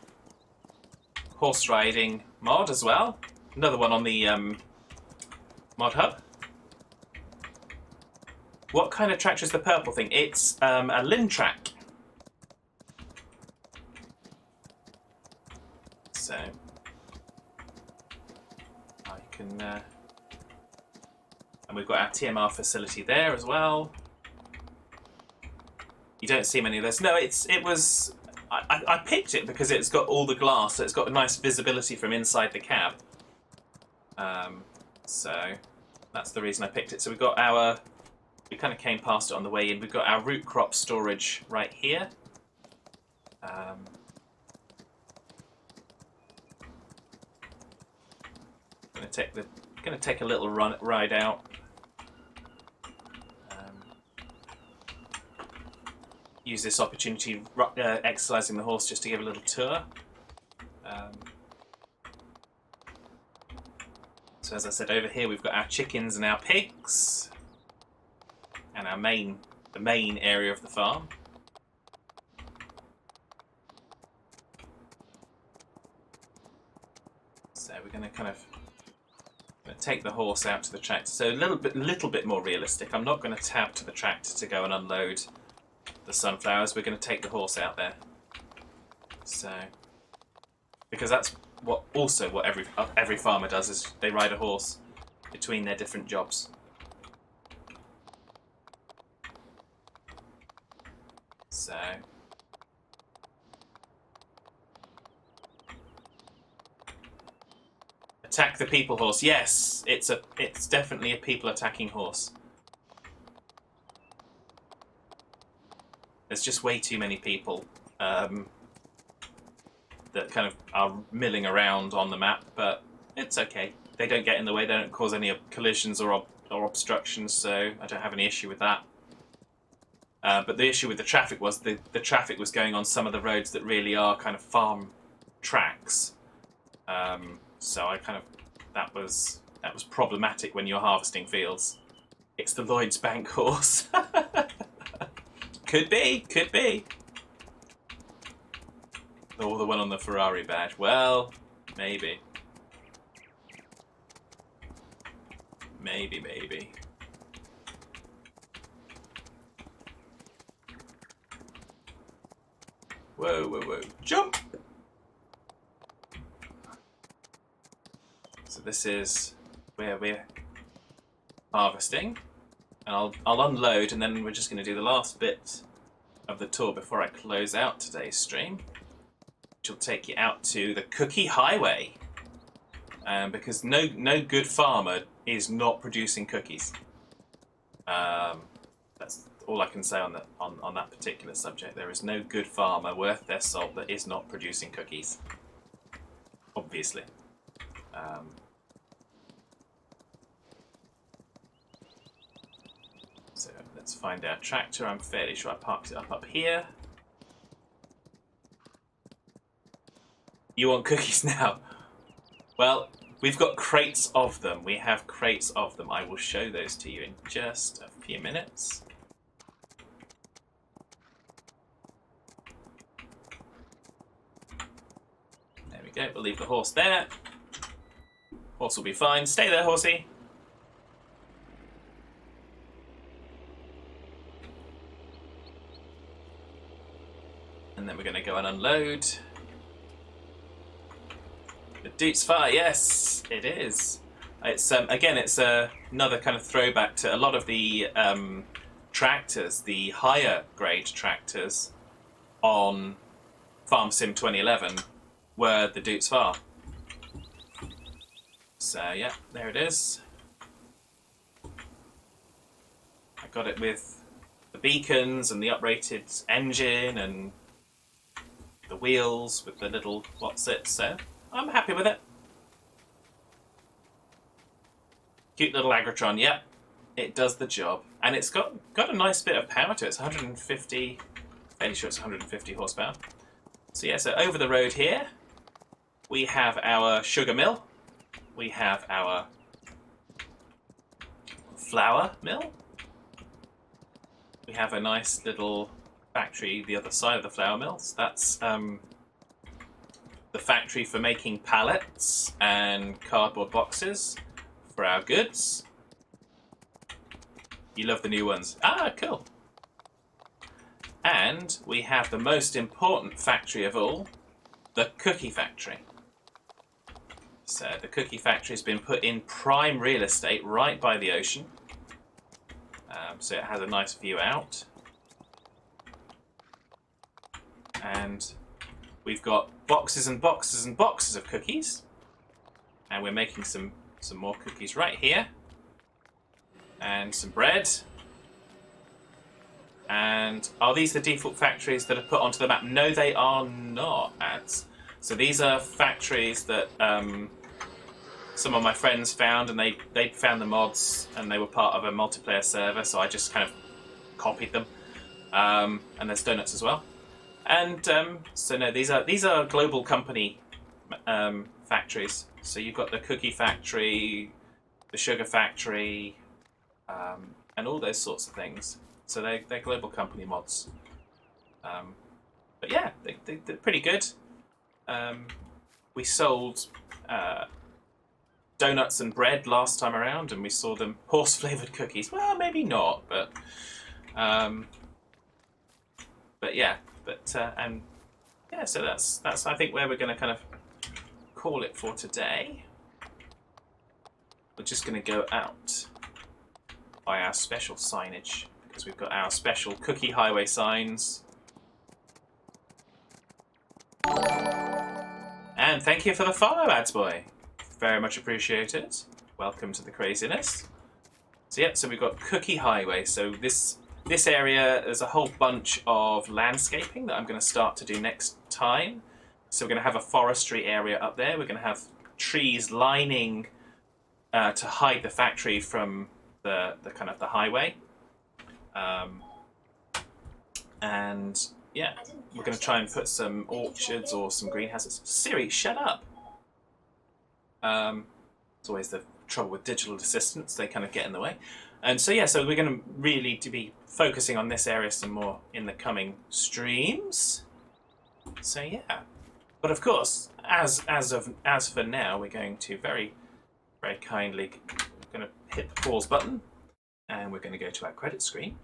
[SPEAKER 1] horse riding mod as well. Another one on the mod hub. What kind of tractor is the purple thing? It's a Lintrack. So I can, and we've got our TMR facility there as well. You don't see many of those. No, it was. I picked it because it's got all the glass, so it's got a nice visibility from inside the cab. So that's the reason I picked it. So we've got our. We kind of came past it on the way in. We've got our root crop storage right here. Gonna take a little ride out. Use this opportunity, exercising the horse, just to give a little tour. So as I said, over here we've got our chickens and our pigs, and our the main area of the farm. So we're going to kind of take the horse out to the tractor. So a little bit more realistic. I'm not going to tab to the tractor to go and unload the sunflowers. We're going to take the horse out there. So because that's what every farmer does, is they ride a horse between their different jobs. So attack the people horse. Yes, it's definitely a people attacking horse. There's just way too many people that kind of are milling around on the map, but it's okay. They don't get in the way. They don't cause any collisions or obstructions, so I don't have any issue with that. But the issue with the traffic was the traffic was going on some of the roads that really are kind of farm tracks. So I kind of that was problematic when you're harvesting fields. It's the Lloyd's Bank horse. Could be. Or the one on the Ferrari badge. Well, maybe. Maybe. Whoa. Jump! So this is where we're harvesting. And I'll unload, and then we're just going to do the last bit of the tour before I close out today's stream, which will take you out to the Cookie Highway. Because no good farmer is not producing cookies. That's all I can say on that particular subject. There is no good farmer worth their salt that is not producing cookies. Obviously. So let's find our tractor. I'm fairly sure I parked it up here. You want cookies now? Well, we've got crates of them. We have crates of them. I will show those to you in just a few minutes. There we go. We'll leave the horse there. Horse will be fine. Stay there, horsey. And then we're going to go and unload. The Duke's Fire, yes, it is. It's again, it's another kind of throwback to a lot of the tractors, the higher grade tractors on Farm Sim 2011 were the Duke's Fire. So yeah, there it is. I got it with the beacons and the uprated engine and the wheels with the little what's it, so I'm happy with it. Cute little Agrotron, yep. It does the job. And it's got a nice bit of power to it. It's 150, fairly sure it's 150 horsepower. So yeah, so over the road here, we have our sugar mill. We have our flour mill. We have a nice little factory the other side of the flour mills. That's the factory for making pallets and cardboard boxes for our goods. You love the new ones. Ah, cool. And we have the most important factory of all, the cookie factory. So the cookie factory has been put in prime real estate right by the ocean. So it has a nice view out. And we've got boxes and boxes and boxes of cookies. And we're making some more cookies right here. And some bread. And are these the default factories that are put onto the map? No, they are not, ads. So these are factories that some of my friends found, and they found the mods, and they were part of a multiplayer server, so I just kind of copied them. And there's donuts as well. And so no, these are global company factories. So you've got the cookie factory, the sugar factory, and all those sorts of things. So they're global company mods. But yeah, they're pretty good. We sold donuts and bread last time around, and we saw them horse-flavored cookies. Well, maybe not, but yeah. And yeah, so that's I think where we're going to kind of call it for today. We're just going to go out by our special signage, because we've got our special cookie highway signs. And thank you for the follow, Ads Boy. Very much appreciated. Welcome to the craziness. So yeah, so we've got cookie highway. So this area, there's a whole bunch of landscaping that I'm going to start to do next time. So we're going to have a forestry area up there. We're going to have trees lining to hide the factory from the kind of the highway. And yeah, we're going to try and put some orchards or some greenhouses. Siri, shut up! It's always the trouble with digital assistants. They kind of get in the way. And so yeah, so we're going to really be focusing on this area some more in the coming streams. So yeah, but of course, as for now, we're going to very, very kindly going to hit the pause button, and we're going to go to our credit screen.